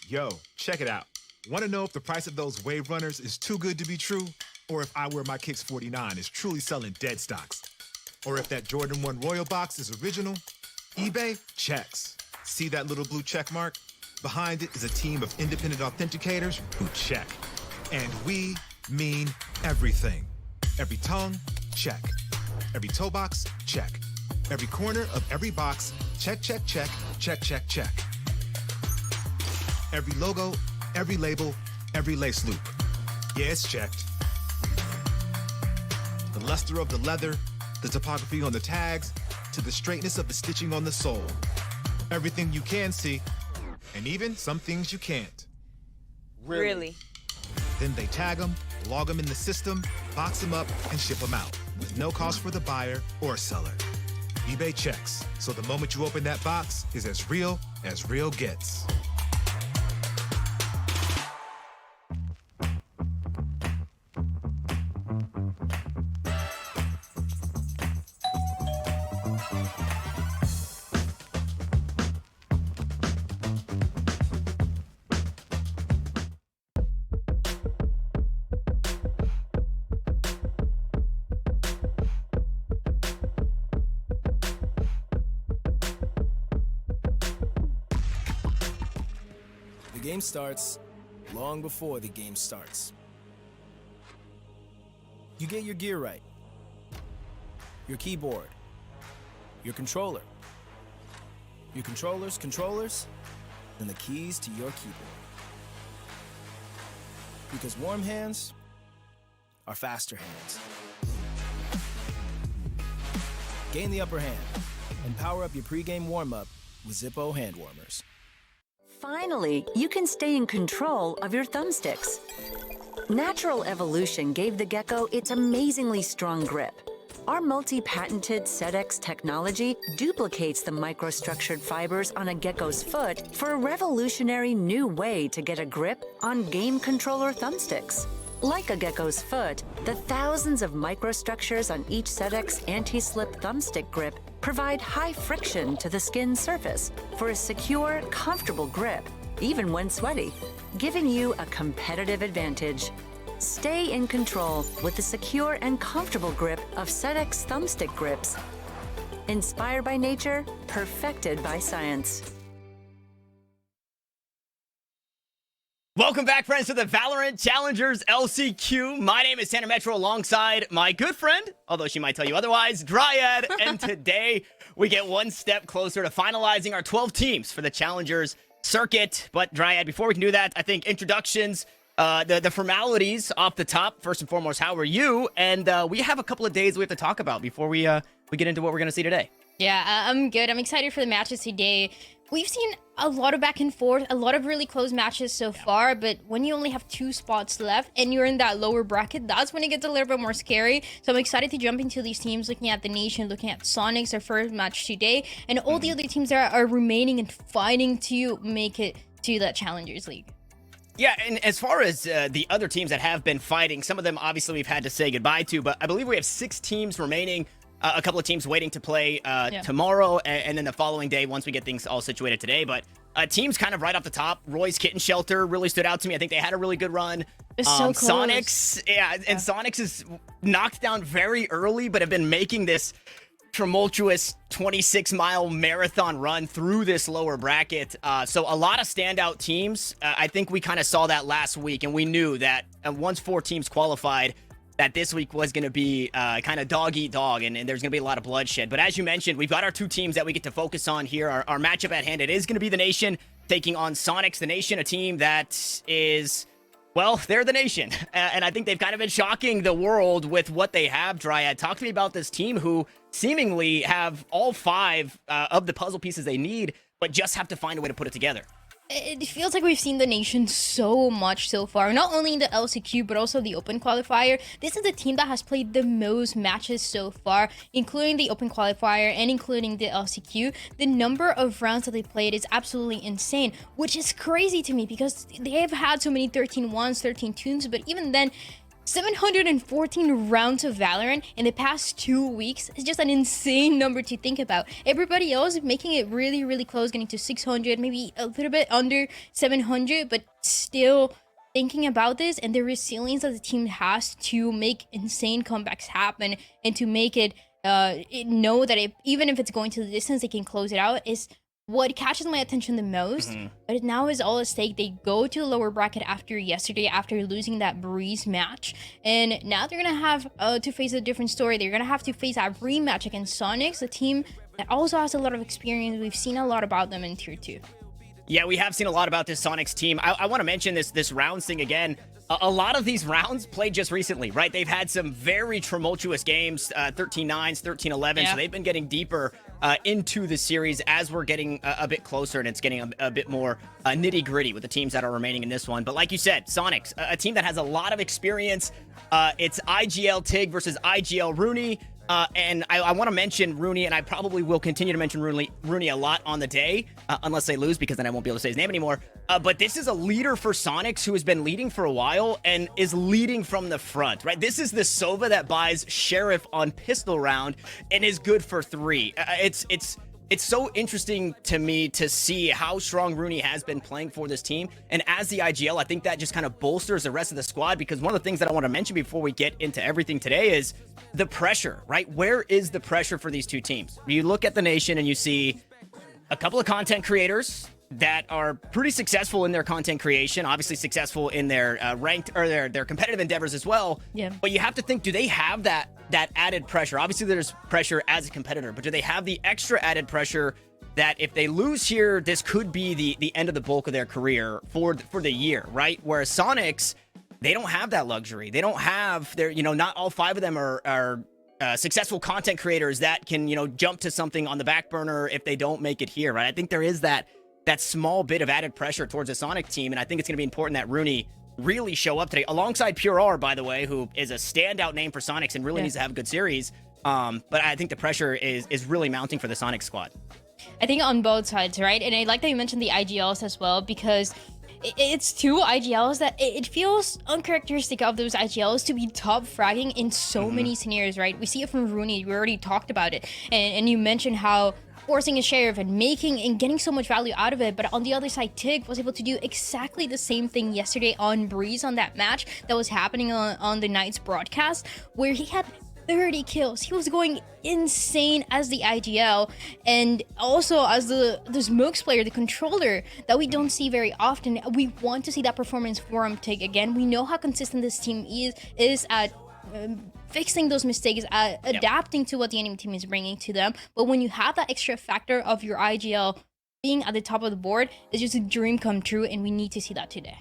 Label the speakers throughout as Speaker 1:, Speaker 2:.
Speaker 1: Yo, check it out. Want to know if the price of those wave runners is too good to be true? Or if I Wear My Kicks 49 is truly selling dead stocks? Or if that Jordan 1 Royal Box is original? eBay checks. See that little blue check mark? Behind it is a team of independent authenticators who check. And we mean everything. Every tongue, check. Every toe box, check. Every corner of every box, check, check, check, check, check, check. Every logo, every label, every lace loop. Yeah, it's checked. The luster of the leather, the topography on the tags, to the straightness of the stitching on the sole. Everything you can see, and even some things you can't.
Speaker 2: Really?
Speaker 1: Then they tag them, log them in the system, box them up, and ship them out, with no cost for the buyer or seller. eBay checks, so the moment you open that box is as real gets.
Speaker 3: The game starts long before the game starts. You get your gear right, your keyboard, your controller, your controller's controllers, and the keys to your keyboard. Because warm hands are faster hands. Gain the upper hand and power up your pregame warm-up with Zippo hand warmers.
Speaker 4: Finally, you can stay in control of your thumbsticks. Natural evolution gave the gecko its amazingly strong grip. Our multi-patented SetX technology duplicates the microstructured fibers on a gecko's foot for a revolutionary new way to get a grip on game controller thumbsticks. Like a gecko's foot, the thousands of microstructures on each SetX anti-slip thumbstick grip provide high friction to the skin surface for a secure, comfortable grip, even when sweaty, giving you a competitive advantage. Stay in control with the secure and comfortable grip of SetX thumbstick grips. Inspired by nature, perfected by science.
Speaker 5: Welcome back, friends, to the Valorant Challengers LCQ. My name is Santa Metro alongside my good friend, although she might tell you otherwise, Dryad. And today we get one step closer to finalizing our 12 teams for the Challengers circuit. But Dryad, before we can do that, I think introductions, the formalities off the top. First and foremost, how are you? And we have a couple of days we have to talk about before we get into what we're going to see today.
Speaker 6: Yeah, I'm good. I'm excited for the matches today. We've seen a lot of back and forth, a lot of really close matches so far, but when you only have 2 spots left and you're in that lower bracket, that's when it gets a little bit more scary. So I'm excited to jump into these teams, looking at the Nation, looking at Soniqs, their first match today, and all the other teams that are remaining and fighting to make it to the Challengers League.
Speaker 5: Yeah, and as far as the other teams that have been fighting, some of them obviously we've had to say goodbye to, but I believe we have 6 teams remaining. A couple of teams waiting to play tomorrow, and then the following day once we get things all situated today. But teams kind of right off the top, Roy's Kitten Shelter really stood out to me. I think they had a really good run.
Speaker 6: It's so close.
Speaker 5: Soniqs, and Soniqs is knocked down very early, but have been making this tumultuous 26-mile marathon run through this lower bracket. So a lot of standout teams. I think we kind of saw that last week, and we knew that once 4 teams qualified, that this week was going to be kind of dog-eat-dog, and there's going to be a lot of bloodshed. But as you mentioned, we've got our 2 teams that we get to focus on here. Our matchup at hand, it is going to be the Nation taking on Soniqs. The Nation, a team that is, well, they're the Nation. And I think they've kind of been shocking the world with what they have, Dryad. Talk to me about this team who seemingly have all 5 of the puzzle pieces they need, but just have to find a way to put it together.
Speaker 6: It feels like we've seen the Nation so much so far, not only in the LCQ, but also the Open Qualifier. This is the team that has played the most matches so far, including the Open Qualifier and including the LCQ. The number of rounds that they played is absolutely insane, which is crazy to me because they have had so many 13-1s, 13-2s, but even then, 714 rounds of Valorant in the past 2 weeks is just an insane number to think about. Everybody else making it really, really close, getting to 600, maybe a little bit under 700, but still thinking about this and the resilience that the team has to make insane comebacks happen and to make it know that even if it's going to the distance, they can close it out is what catches my attention the most. But now is all at stake. They go to the lower bracket after yesterday, after losing that Breeze match, and now they're gonna have to face a different story. They're gonna have to face that rematch against Soniqs, a team that also has a lot of experience. We've seen a lot about them in Tier 2.
Speaker 5: Yeah, we have seen a lot about this Soniqs team. I want to mention this rounds thing again. A lot of these rounds played just recently, right? They've had some very tumultuous games, 13-9s, 13-11, so they've been getting deeper into the series as we're getting a bit closer, and it's getting a bit more nitty-gritty with the teams that are remaining in this one. But like you said, Soniqs, a team that has a lot of experience. It's IGL TIG versus IGL Rooney. And I want to mention Rooney, and I probably will continue to mention Rooney a lot on the day, unless they lose, because then I won't be able to say his name anymore. But this is a leader for Soniqs who has been leading for a while and is leading from the front, right? This is the Sova that buys Sheriff on pistol round and is good for 3. It's so interesting to me to see how strong Rooney has been playing for this team. And as the IGL, I think that just kind of bolsters the rest of the squad, because one of the things that I want to mention before we get into everything today is the pressure, right? Where is the pressure for these two teams? You look at the nation and you see a couple of content creators that are pretty successful in their content creation, obviously successful in their ranked or their competitive endeavors as well.
Speaker 6: Yeah.
Speaker 5: But you have to think, do they have that added pressure? Obviously, there's pressure as a competitor, but do they have the extra added pressure that if they lose here, this could be the end of the bulk of their career for the year, right? Whereas Soniqs, they don't have that luxury. They don't have their, not all 5 of them are successful content creators that can, jump to something on the back burner if they don't make it here, right? I think there is that small bit of added pressure towards the Sonic team, and I think it's going to be important that Rooney really show up today, alongside Pure R, by the way, who is a standout name for Soniqs and really needs to have a good series. But I think the pressure is really mounting for the Sonic squad.
Speaker 6: I think on both sides, right? And I like that you mentioned the IGLs as well, because it's 2 IGLs that it feels uncharacteristic of those IGLs to be top fragging in so many scenarios, right? We see it from Rooney. We already talked about it. And you mentioned how forcing a sheriff and making and getting so much value out of it. But on the other side, TIG was able to do exactly the same thing yesterday on Breeze, on that match that was happening on the night's broadcast, where he had 30 kills. He was going insane as the IGL, and also as the Smokes player, the controller, that we don't see very often. We want to see that performance from TIG again. We know how consistent this team is at fixing those mistakes, adapting to what the enemy team is bringing to them. But when you have that extra factor of your IGL being at the top of the board, it's just a dream come true, and we need to see that today.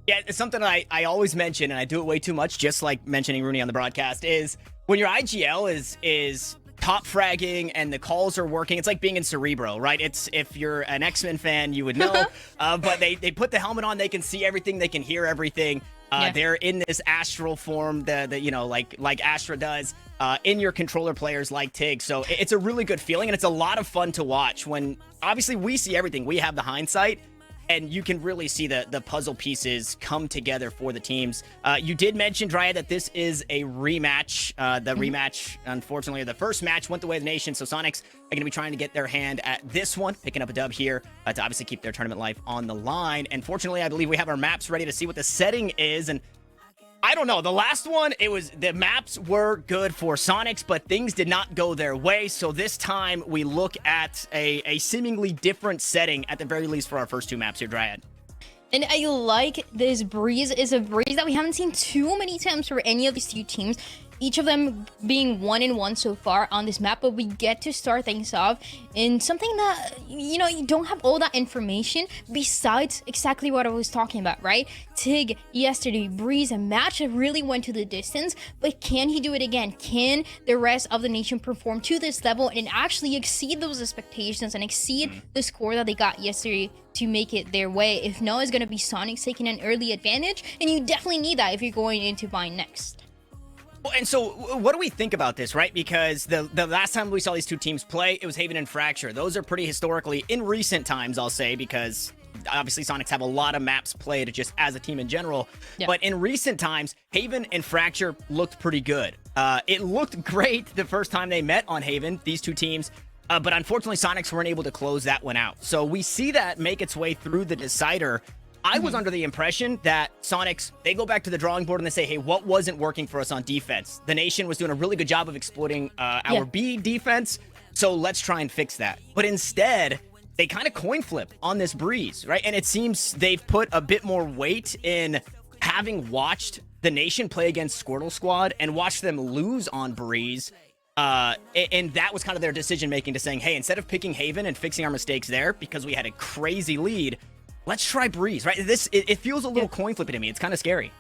Speaker 5: Yeah, it's something I always mention, and I do it way too much, just like mentioning Rooney on the broadcast, is when your IGL is top fragging and the calls are working, it's like being in Cerebro, right? It's, if you're an X-Men fan, you would know, but they put the helmet on, they can see everything, they can hear everything. They're in this astral form, like Astra does, in your controller players like TIG. So it's a really good feeling, and it's a lot of fun to watch when, obviously, we see everything. We have the hindsight, and you can really see the puzzle pieces come together for the teams. You did mention, Dryad, that this is a rematch. The rematch, unfortunately, the first match went the way of the nation, so Soniqs are going to be trying to get their hand at this one, picking up a dub here to obviously keep their tournament life on the line. And fortunately, I believe we have our maps ready to see what the setting is, and I don't know. The last one, the maps were good for Soniqs, but things did not go their way. So this time we look at a seemingly different setting, at the very least, for our first 2 maps here, Dryad.
Speaker 6: And I like this Breeze is a Breeze that we haven't seen too many times for any of these 2 teams. Each of them being 1-1 so far on this map, but we get to start things off in something that, you don't have all that information besides exactly what I was talking about, right? TIG yesterday, Breeze, a match that really went to the distance, but can he do it again? Can the rest of the nation perform to this level and actually exceed those expectations and exceed the score that they got yesterday to make it their way? If no, it's going to be Soniqs taking an early advantage, and you definitely need that if you're going into Bind next.
Speaker 5: And so what do we think about this, right? Because the last time we saw these 2 teams play, it was Haven and Fracture. Those are pretty historically, in recent times, I'll say, because obviously Soniqs have a lot of maps played just as a team in general.
Speaker 6: Yeah.
Speaker 5: But in recent times, Haven and Fracture looked pretty good. It looked great the first time they met on Haven, these two teams. But unfortunately, Soniqs weren't able to close that one out. So we see that make its way through the decider. I was under the impression that Soniqs, they go back to the drawing board and they say, hey, what wasn't working for us on defense? The Nation was doing a really good job of exploiting our B defense, so let's try and fix that. But instead, they kind of coin flip on this Breeze, right? And it seems they've put a bit more weight in having watched the Nation play against Squirtle Squad and watched them lose on Breeze. And that was kind of their decision making to saying, hey, instead of picking Haven and fixing our mistakes there because we had a crazy lead, let's try Breeze, right? It feels a little coin flippy to me. It's kind of scary.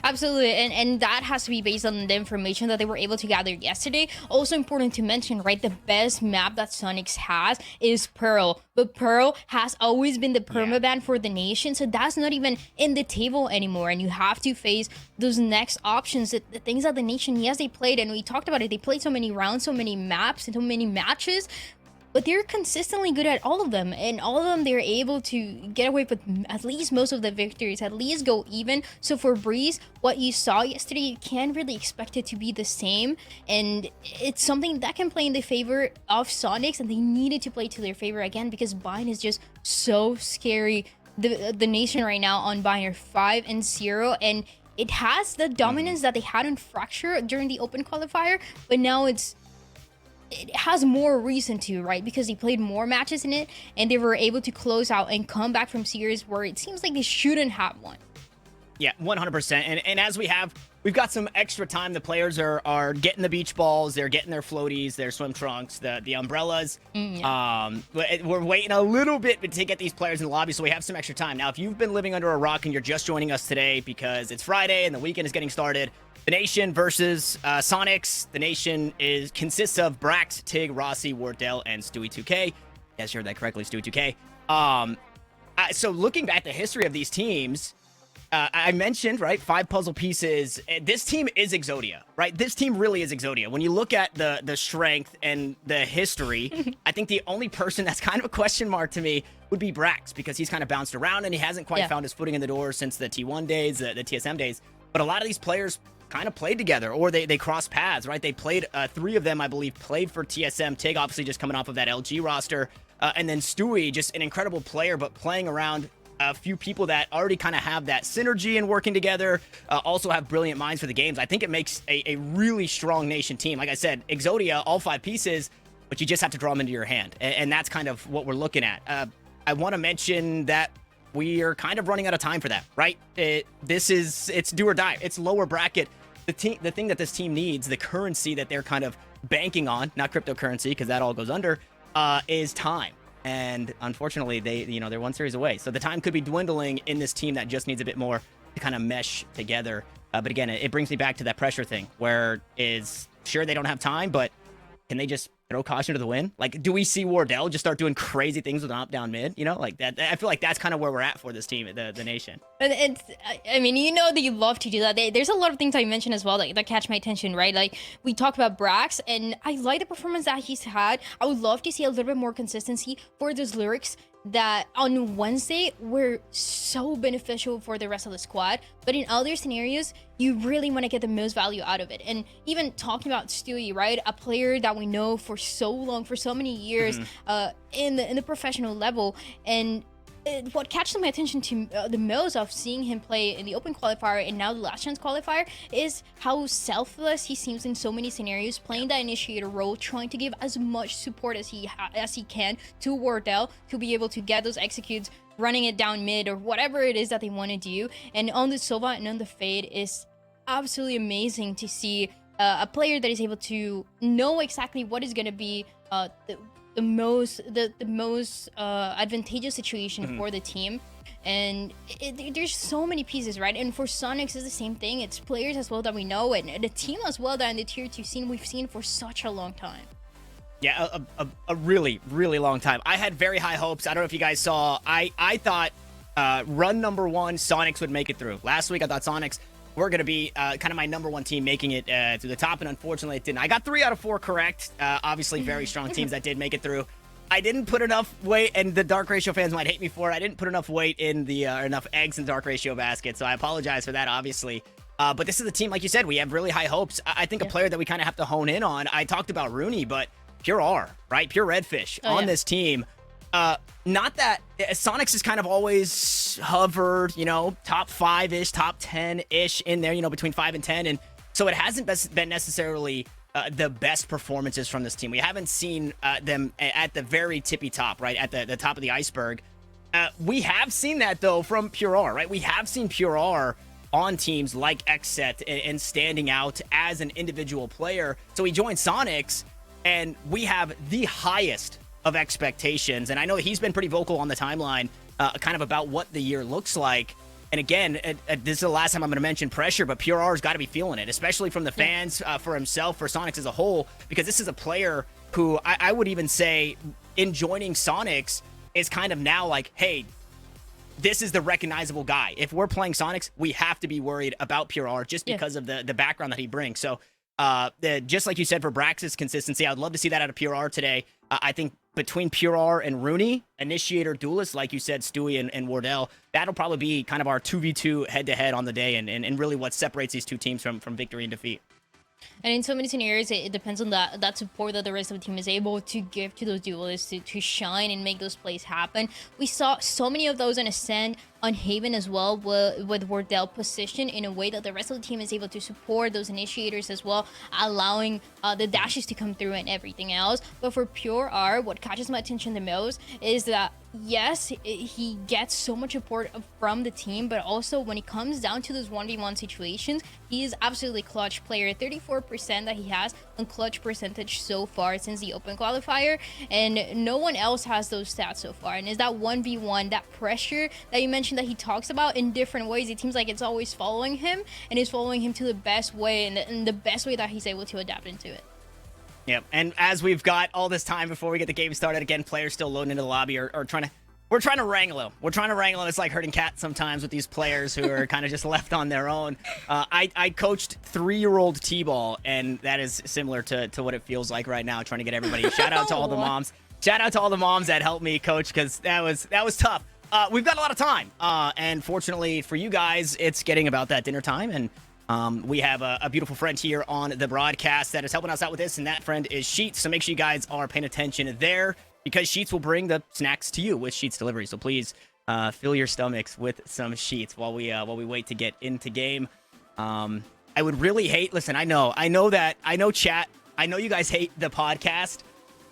Speaker 6: Absolutely, and that has to be based on the information that they were able to gather yesterday. Also important to mention, right, the best map that Soniqs has is Pearl, but Pearl has always been the permaban for the Nation, so that's not even in the table anymore, and you have to face those next options, the things that the Nation, yes, they played, and we talked about it, they played so many rounds, so many maps, and so many matches, but they're consistently good at all of them, and all of them they're able to get away with at least most of the victories, at least go even. So for Breeze, what you saw yesterday, you can't really expect it to be the same, and it's something that can play in the favor of Soniqs, and they needed to play to their favor again because Bind is just so scary. The Nation right now on Bind are 5-0, and it has the dominance that they had in Fracture during the Open Qualifier, but now it has more reason to, right? Because they played more matches in it and they were able to close out and come back from series where it seems like they shouldn't have won.
Speaker 5: Yeah, 100%. And as we've got some extra time. The players are getting the beach balls, they're getting their floaties, their swim trunks, the umbrellas. We're waiting a little bit to get these players in the lobby, so we have some extra time. Now, if you've been living under a rock and you're just joining us today because it's Friday and the weekend is getting started, the Nation versus Soniqs. The Nation consists of Brax, Tig, Rossi, Wardell, and Stewie2K. Yes, you heard that correctly, Stewie2K. So looking back at the history of these teams, I mentioned, right, 5 puzzle pieces. This team is Exodia, right? This team really is Exodia. When you look at the strength and the history, I think the only person that's kind of a question mark to me would be Brax, because he's kind of bounced around and he hasn't quite found his footing in the door since the T1 days, the TSM days. But a lot of these players kind of played together, or they crossed paths, right? They played, 3 of them, I believe, played for TSM. Tig, obviously, just coming off of that LG roster. And then Stewie, just an incredible player, but playing around a few people that already kind of have that synergy and working together, also have brilliant minds for the games. I think it makes a really strong Nation team. Like I said, Exodia, all 5 pieces, but you just have to draw them into your hand. And that's kind of what we're looking at. I want to mention that we are kind of running out of time for that, right? It's do or die. It's lower bracket. The thing that this team needs, the currency that they're kind of banking on, not cryptocurrency, because that all goes under, is time. And unfortunately, they're 1 series away. So the time could be dwindling in this team that just needs a bit more to kind of mesh together. But again, it brings me back to that pressure thing, where sure, they don't have time, but can they just throw caution to the wind? Like, do we see Wardell just start doing crazy things with an up down mid? Like that. I feel like that's kind of where we're at for this team, the Nation.
Speaker 6: And I mean, that you love to do that. There's a lot of things I mentioned as well that catch my attention, right? Like, we talked about Brax, and I like the performance that he's had. I would love to see a little bit more consistency for those lyrics that on Wednesday were so beneficial for the rest of the squad, but in other scenarios, you really want to get the most value out of it. And even talking about Stewie, right, a player that we know for so long, for so many years, in the professional level, and what catches my attention to the most of seeing him play in the Open Qualifier and now the Last Chance Qualifier is how selfless he seems in so many scenarios, playing that initiator role, trying to give as much support as he can to Wardell to be able to get those executes, running it down mid or whatever it is that they want to do. And on the Sova and on the Fade is absolutely amazing to see a player that is able to know exactly what is going to be the most advantageous situation for the team. And there's so many pieces, right? And for Soniqs, it's the same thing. It's players as well that we know, and the team as well that in the tier 2 scene we've seen for such a long time.
Speaker 5: Yeah, a really, really long time. I had very high hopes. I don't know if you guys saw. I thought run number 1, Soniqs would make it through. Last week, I thought Soniqs were going to be kind of my number 1 team making it to the top, and unfortunately it didn't. I got 3 out of 4 correct. Obviously, very strong teams that did make it through. I didn't put enough weight, and the Dark Ratio fans might hate me for it. I didn't put enough weight in the enough eggs in the Dark Ratio basket, so I apologize for that, obviously. But this is a team, like you said, we have really high hopes. I think a player that we kind of have to hone in on. I talked about Rooney, but Pure R, right? Pure Redfish on this team. Not that Soniqs has kind of always hovered, top 5-ish, top 10-ish in there, between 5 and 10, and so it hasn't been necessarily the best performances from this team. We haven't seen them at the very tippy top, right? At the top of the iceberg. We have seen that, though, from Pure R, right? We have seen Pure R on teams like XSET and standing out as an individual player. So he joined Soniqs, and we have the highest of expectations. And I know he's been pretty vocal on the timeline, kind of about what the year looks like. And again, this is the last time I'm going to mention pressure, but Pure R's got to be feeling it, especially from the fans, for himself, for Soniqs as a whole, because this is a player who I would even say, in joining Soniqs, is kind of now like, hey, this is the recognizable guy. If we're playing Soniqs, we have to be worried about Pure R just because of the background that he brings. So just like you said, for Brax's consistency, I'd love to see that out of Pure R today. I think between Pure R and Rooney, initiator duelists, like you said, Stewie and Wardell, that'll probably be kind of our 2v2 head-to-head on the day, and really what separates these two teams from victory and defeat.
Speaker 6: And in so many scenarios, it depends on that support that the rest of the team is able to give to those duelists to shine and make those plays happen. We saw so many of those on Ascend, on Haven as well, with Wardell positioned in a way that the rest of the team is able to support those initiators as well, allowing the dashes to come through and everything else. But for Pure R, what catches my attention the most is that, yes, he gets so much support from the team, but also when it comes down to those 1v1 situations, he is absolutely clutch player. 34% that he has on clutch percentage so far since the Open Qualifier, and no one else has those stats so far. And is that 1v1, that pressure that you mentioned that he talks about in different ways, it seems like it's always following him, and is following him to the best way, and the best way that he's able to adapt into it.
Speaker 5: Yep, and as we've got all this time before we get the game started, again, players still loading into the lobby or trying to... We're trying to wrangle them. We're trying to wrangle them. It's like herding cats sometimes with these players who are kind of just left on their own. I coached 3-year-old T-ball, and that is similar to what it feels like right now, trying to get everybody... Shout out to all the moms. Shout out to all the moms that helped me coach, because that was tough. We've got a lot of time, and fortunately for you guys, it's getting about that dinner time, and we have a beautiful friend here on the broadcast that is helping us out with this, and that friend is Sheets. So make sure you guys are paying attention there, because Sheets will bring the snacks to you with Sheets delivery. So please fill your stomachs with some Sheets while we wait to get into game. I would really hate. Listen, I know chat. I know you guys hate the podcast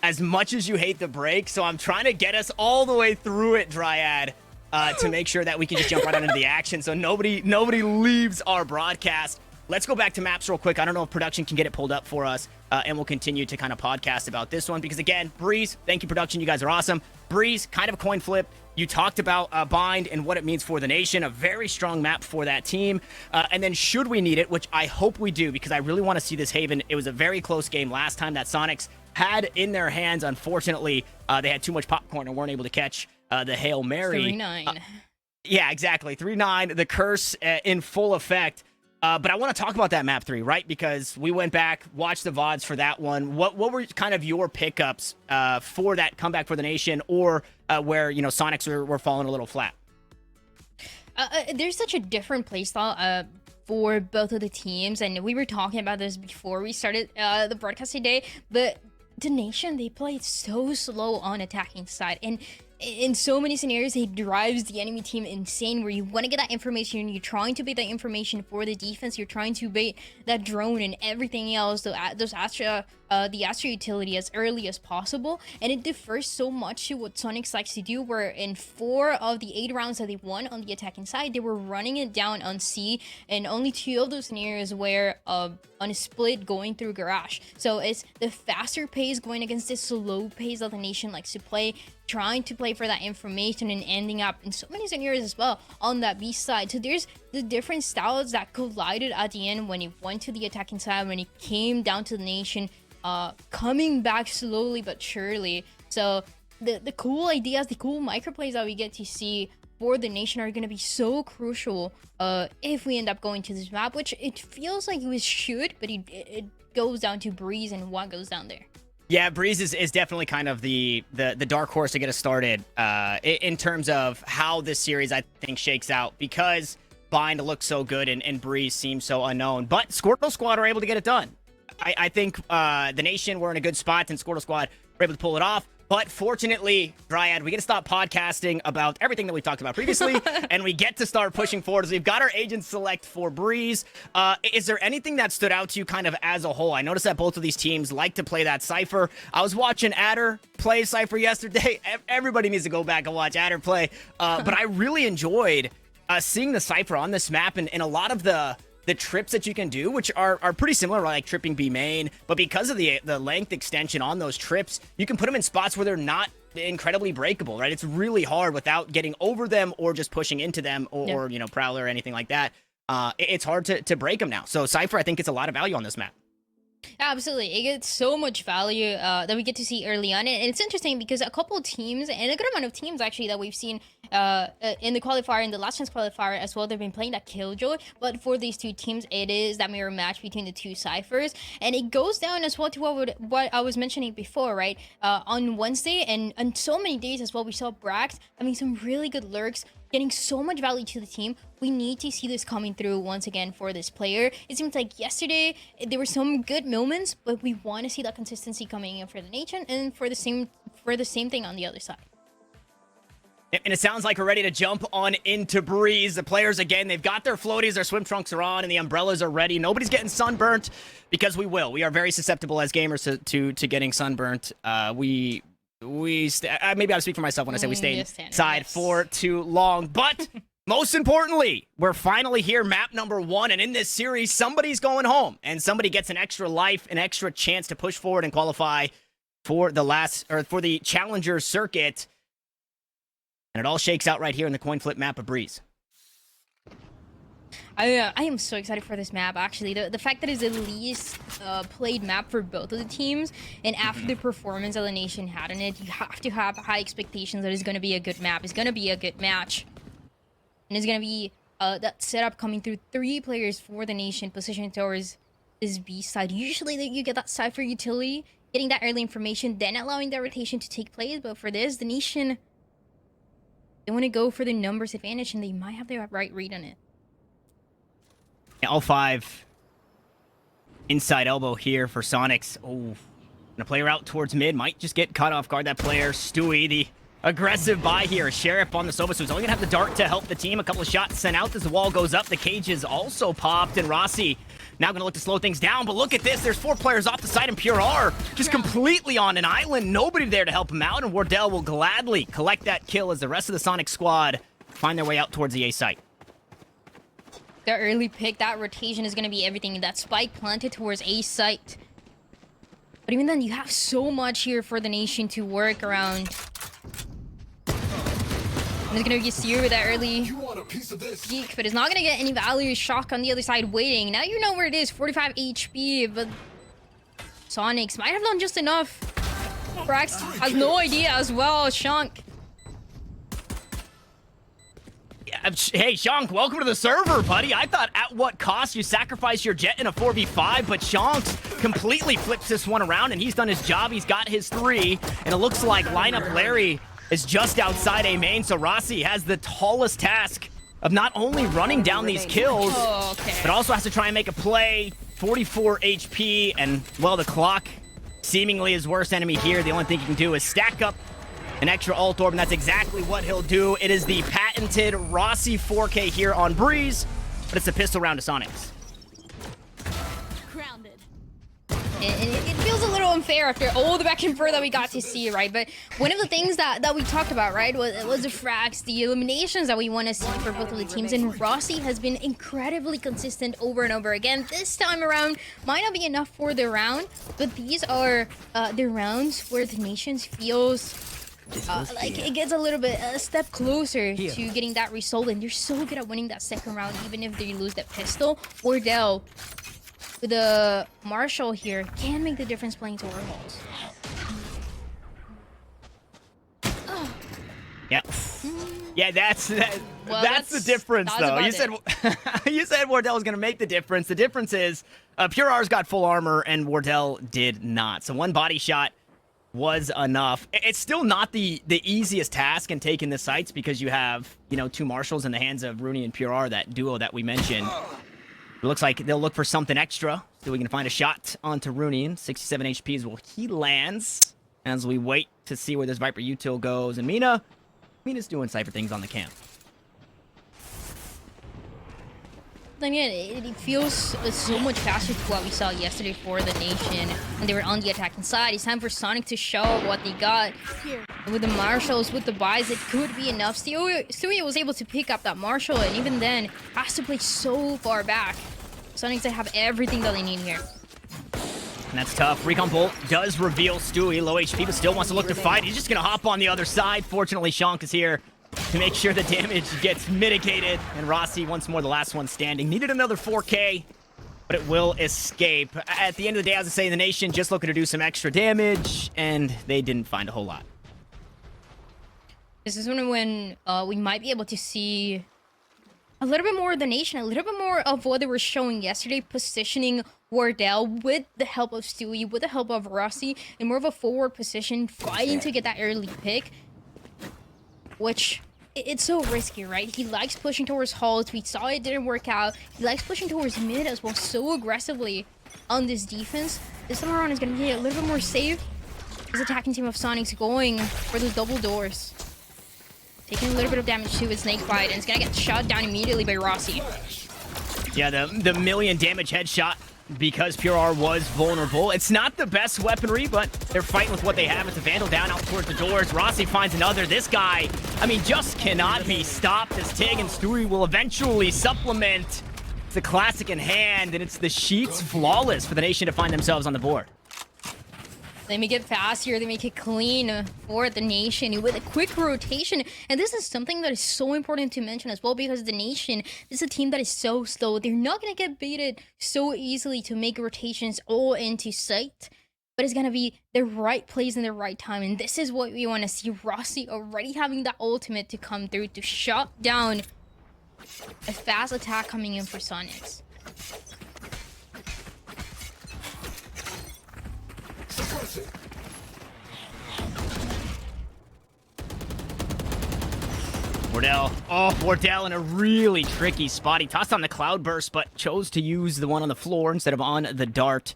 Speaker 5: as much as you hate the break. So I'm trying to get us all the way through it, Dryad, to make sure that we can just jump right into the action. So nobody leaves our broadcast. Let's go back to maps real quick. I don't know if production can get it pulled up for us, and we'll continue to kind of podcast about this one, because again, Breeze, thank you, production. You guys are awesome. Breeze, kind of a coin flip. You talked about Bind and what it means for the nation, a very strong map for that team. And then should we need it, which I hope we do, because I really want to see this Haven. It was a very close game last time that Soniqs had in their hands. Unfortunately, they had too much popcorn and weren't able to catch the Hail Mary.
Speaker 6: 3-9.
Speaker 5: Yeah, exactly. 3-9, the curse in full effect. But I want to talk about that map 3, right? Because we went back, watched the VODs for that one. What were kind of your pickups for that comeback for the nation, or where, Soniqs were falling a little flat?
Speaker 6: There's such a different playstyle for both of the teams, and we were talking about this before we started the broadcast today, but the nation, they play so slow on attacking side, and in so many scenarios, it drives the enemy team insane, where you want to get that information, you're trying to bait that information for the defense, you're trying to bait that drone and everything else, the Astra utility as early as possible, and it differs so much to what Soniqs likes to do, where in 4 of the 8 rounds that they won on the attacking side, they were running it down on C, and only 2 of those scenarios were on a split going through Garage. So it's the faster pace going against the slow pace that the nation likes to play, trying to play for that information and ending up in so many scenarios as well on that B side. So there's the different styles that collided at the end when it went to the attacking side, when it came down to the nation, coming back slowly but surely. So the cool ideas, the cool microplays that we get to see for the nation are going to be so crucial if we end up going to this map, which it feels like we should, but it goes down to Breeze and what goes down there.
Speaker 5: Yeah, Breeze is definitely kind of the dark horse to get us started in terms of how this series, I think, shakes out, because Bind looks so good and Breeze seems so unknown. But Squirtle Squad are able to get it done. I think the Nation were in a good spot, and Squirtle Squad were able to pull it off. But fortunately, Dryad, we get to stop podcasting about everything that we talked about previously, and we get to start pushing forward as we've got our agent select for Breeze. Is there anything that stood out to you kind of as a whole? I noticed that both of these teams like to play that Cypher. I was watching Adder play Cypher yesterday. Everybody needs to go back and watch Adder play. But I really enjoyed seeing the Cypher on this map, and a lot of the trips that you can do, which are pretty similar, like tripping B main, but because of the length extension on those trips, you can put them in spots where they're not incredibly breakable, right? It's really hard without getting over them or just pushing into them or you know, Prowler or anything like that. It's hard to break them now. So Cypher, I think, gets a lot of value on this map.
Speaker 6: Absolutely. It gets so much value that we get to see early on. And it's interesting because a couple of teams, and a good amount of teams actually that we've seen in the qualifier, in the last chance qualifier as well, they've been playing that Killjoy. But for these two teams, it is that mirror match between the two Cyphers. And it goes down as well to what I was mentioning before, right? On Wednesday and on so many days as well, we saw Brax having some really good lurks, getting so much value to the team. We need to see this coming through once again for this player. It seems like yesterday there were some good moments, but we want to see that consistency coming in for the Nation and for the same thing on the other side.
Speaker 5: And it sounds like we're ready to jump on into Breeze. The players, again, they've got their floaties, their swim trunks are on, and the umbrellas are ready. Nobody's getting sunburnt, because we will. We are very susceptible as gamers to getting sunburnt. Maybe I'll speak for myself when I say we stay inside for too long. But most importantly, we're finally here, map number 1. And in this series, somebody's going home, and somebody gets an extra life, an extra chance to push forward and qualify for the Challengers circuit. And it all shakes out right here in the coin flip map of Breeze.
Speaker 6: I am so excited for this map, actually. The fact that it's the least played map for both of the teams, and after the performance that the Nation had in it, you have to have high expectations that it's going to be a good map. It's going to be a good match. And it's going to be that setup coming through 3 players for the Nation positioned towards this B side. Usually you get that Cypher utility, getting that early information, then allowing that rotation to take place. But for this, the Nation, they want to go for the numbers advantage, and they might have the right read on it.
Speaker 5: L5 inside elbow here for Soniqs. Oh, gonna play her out towards mid. Might just get caught off guard. That player, Stewie, the aggressive buy here. Sheriff on the Sova, so he's only gonna have the dart to help the team. A couple of shots sent out as the wall goes up. The cage is also popped, and Rossi now gonna look to slow things down. But look at this. There's 4 players off the side, and Pure R just completely on an island. Nobody there to help him out, and Wardell will gladly collect that kill as the rest of the Sonic squad find their way out towards the A site.
Speaker 6: The early pick, that rotation is going to be everything. That spike planted towards A site. But even then, you have so much here for the Nation to work around. And it's going to be Seer with that early peek, but it's not going to get any value. Shock on the other side waiting. Now you know where it is, 45 HP, but Soniqs might have done just enough. Brax has no idea as well. Shunk.
Speaker 5: Hey, Shank, welcome to the server, buddy. I thought at what cost you sacrifice your jet in a 4v5, but Shanks completely flips this one around, and he's done his job. He's got his 3, and it looks like lineup Larry is just outside A main, so Rossi has the tallest task of not only running down these kills, but also has to try and make a play. 44 HP, and, well, the clock seemingly his worst enemy here. The only thing he can do is stack up an extra ult orb, and that's exactly what he'll do. It is the patented Rossi 4K here on Breeze, but it's a pistol round to Soniqs.
Speaker 6: Grounded. It feels a little unfair after all the back and forth that we got to see, right? But one of the things that we talked about, right, was the frags, the eliminations that we want to see for both of the teams, and Rossi has been incredibly consistent over and over again. This time around might not be enough for the round, but these are the rounds where the Nations feels like it gets a little bit a step closer to getting that result, and they're so good at winning that second round even if they lose that pistol. Wardell with the Marshall here can make the difference playing to Warhols.
Speaker 5: Yeah, that's the difference, though. You said you said Wardell was going to make the difference. The difference is Pure R's got full armor and Wardell did not. So one body shot was enough. It's still not the easiest task in taking the sites because you have, you know, 2 marshals in the hands of Rooney and Pure, that duo that we mentioned. It looks like they'll look for something extra. So we can find a shot onto Rooney. 67 HP is where he lands as we wait to see where this Viper util goes. And Mina's doing Cypher things on the camp.
Speaker 6: Then again, it feels so much faster to what we saw yesterday for the Nation. And they were on the attacking side. It's time for Sonic to show what they got. And with the Marshals, with the buys, it could be enough. Stewie was able to pick up that Marshal, and even then, has to play so far back. Sonics, they have everything that they need here.
Speaker 5: And that's tough. Recon Bolt does reveal Stewie. Low HP, but still wants to look to fight. He's just going to hop on the other side. Fortunately, Shank is here to make sure the damage gets mitigated. And Rossi, once more, the last one standing. Needed another 4K, but it will escape. At the end of the day, as I say, the Nation just looking to do some extra damage, and they didn't find a whole lot.
Speaker 6: This is when we might be able to see a little bit more of the Nation, a little bit more of what they were showing yesterday, positioning Wardell with the help of Stewie, with the help of Rossi, in more of a forward position, fighting to get that early pick. Which, it's so risky, right? He likes pushing towards halls. We saw it didn't work out. He likes pushing towards mid as well so aggressively on this defense. This time around is going to be a little bit more safe. This attacking team of Sonics going for those double doors. Taking a little bit of damage to his snake bite, and it's going to get shot down immediately by Rossi.
Speaker 5: Yeah, the million damage headshot because Pure R was vulnerable. It's not the best weaponry, but they're fighting with what they have. It's a Vandal down out towards the doors. Rossi finds another. This guy, I mean, just cannot be stopped as Tig and Stewie will eventually supplement. It's the classic in hand, and it's the Sheets flawless for the Nation to find themselves on the board.
Speaker 6: They make it fast here. They make it clean for the Nation with a quick rotation. And this is something that is so important to mention as well, because the Nation, this is a team that is so slow. They're not going to get baited so easily to make rotations all into sight. But it's going to be the right place in the right time. And this is what we want to see. Rossi already having that ultimate to come through to shut down a fast attack coming in for Sonics. Wardell in a really tricky spot. He tossed on the Cloudburst, but chose to use the one on the floor instead of on the dart.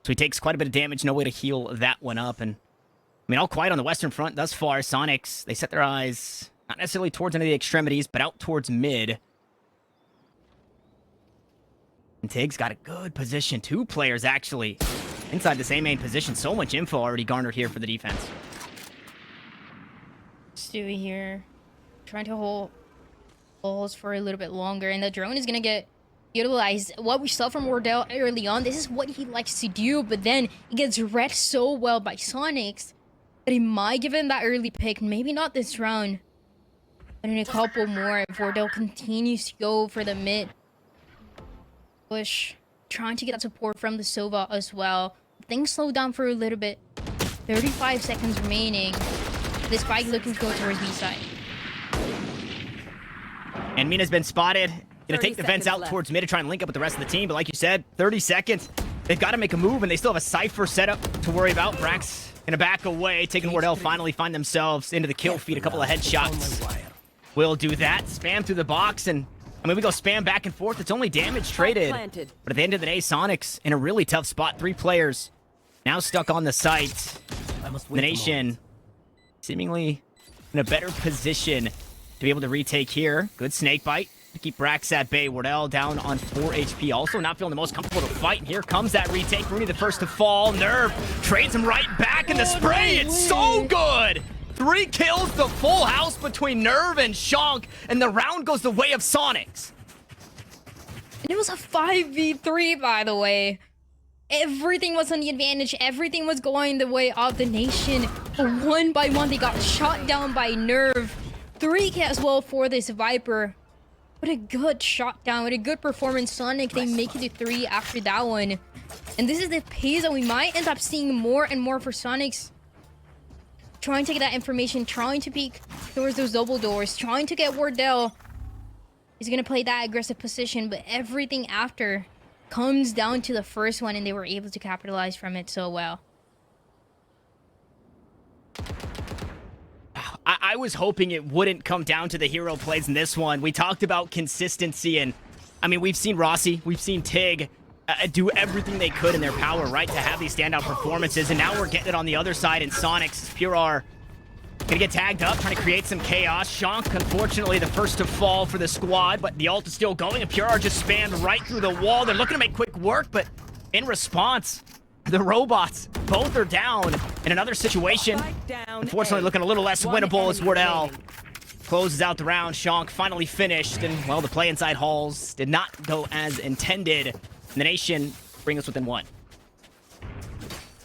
Speaker 6: So he takes quite a bit of damage. No way to heal that one up. And I mean, all quiet on the Western front thus far. Sonics, they set their eyes not necessarily towards any of the extremities, but out towards mid. And Tig's got a good position. 2 players actually inside the same main position. So much info already garnered here for the defense. Stewie here, trying to hold balls for a little bit longer, and the drone is gonna get utilized. What we saw from Wardell early on, this is what he likes to do, but then he gets read so well by Sonics that he might give him that early pick. Maybe not this round, but in a couple more, if Wardell continues to go for the mid push, trying to get that support from the Sova as well. Things slow down for a little bit. 35 seconds remaining. The spike looking to go towards B side.
Speaker 5: And Mina's been spotted. Gonna take the vents out towards mid to try and link up with the rest of the team. But like you said, 30 seconds. They've got to make a move, and they still have a Cypher setup to worry about. Brax gonna back away. Taking Wardell finally find themselves into the kill feed. A couple of headshots will do that. Spam through the box, and I mean, we go spam back and forth. It's only damage traded. But at the end of the day, Sonics in a really tough spot. 3 players now stuck on the site. The Nation seemingly in a better position to be able to retake here. Good snake bite to keep Brax at bay. Wardell down on 4 HP. Also not feeling the most comfortable to fight. And here comes that retake. Rooney the first to fall. Nerve trades him right back in the spray. It's so good. 3 kills, the full house between Nerve and Shank, and the round goes the way of Sonics.
Speaker 6: And it was a 5v3, by the way. Everything was on the advantage. Everything was going the way of the Nation. But one by one, they got shot down by Nerve. 3K as well for this Viper. What a good shot down. What a good performance. Sonic, they make it to 3 after that one. And this is the pace that we might end up seeing more and more for Sonics. Trying to get that information, trying to peek towards those double doors, trying to get Wardell. He's going to play that aggressive position, but everything after comes down to the first one, and they were able to capitalize from it so well.
Speaker 5: was hoping it wouldn't come down to the hero plays in this one. We talked about consistency, and I mean, we've seen Rossi, we've seen Tig do everything they could in their power, right, to have these standout performances, and now we're getting it on the other side in Soniqs. Pure gonna get tagged up, trying to create some chaos. Shank, unfortunately, the first to fall for the squad, but the ult is still going, and Pure just spammed right through the wall. They're looking to make quick work, but in response, the robots both are down in another situation. Unfortunately, looking a little less winnable as Wardell closes out the round. Shank finally finished, and, well, the play inside halls did not go as intended. And the Nation bring us within one.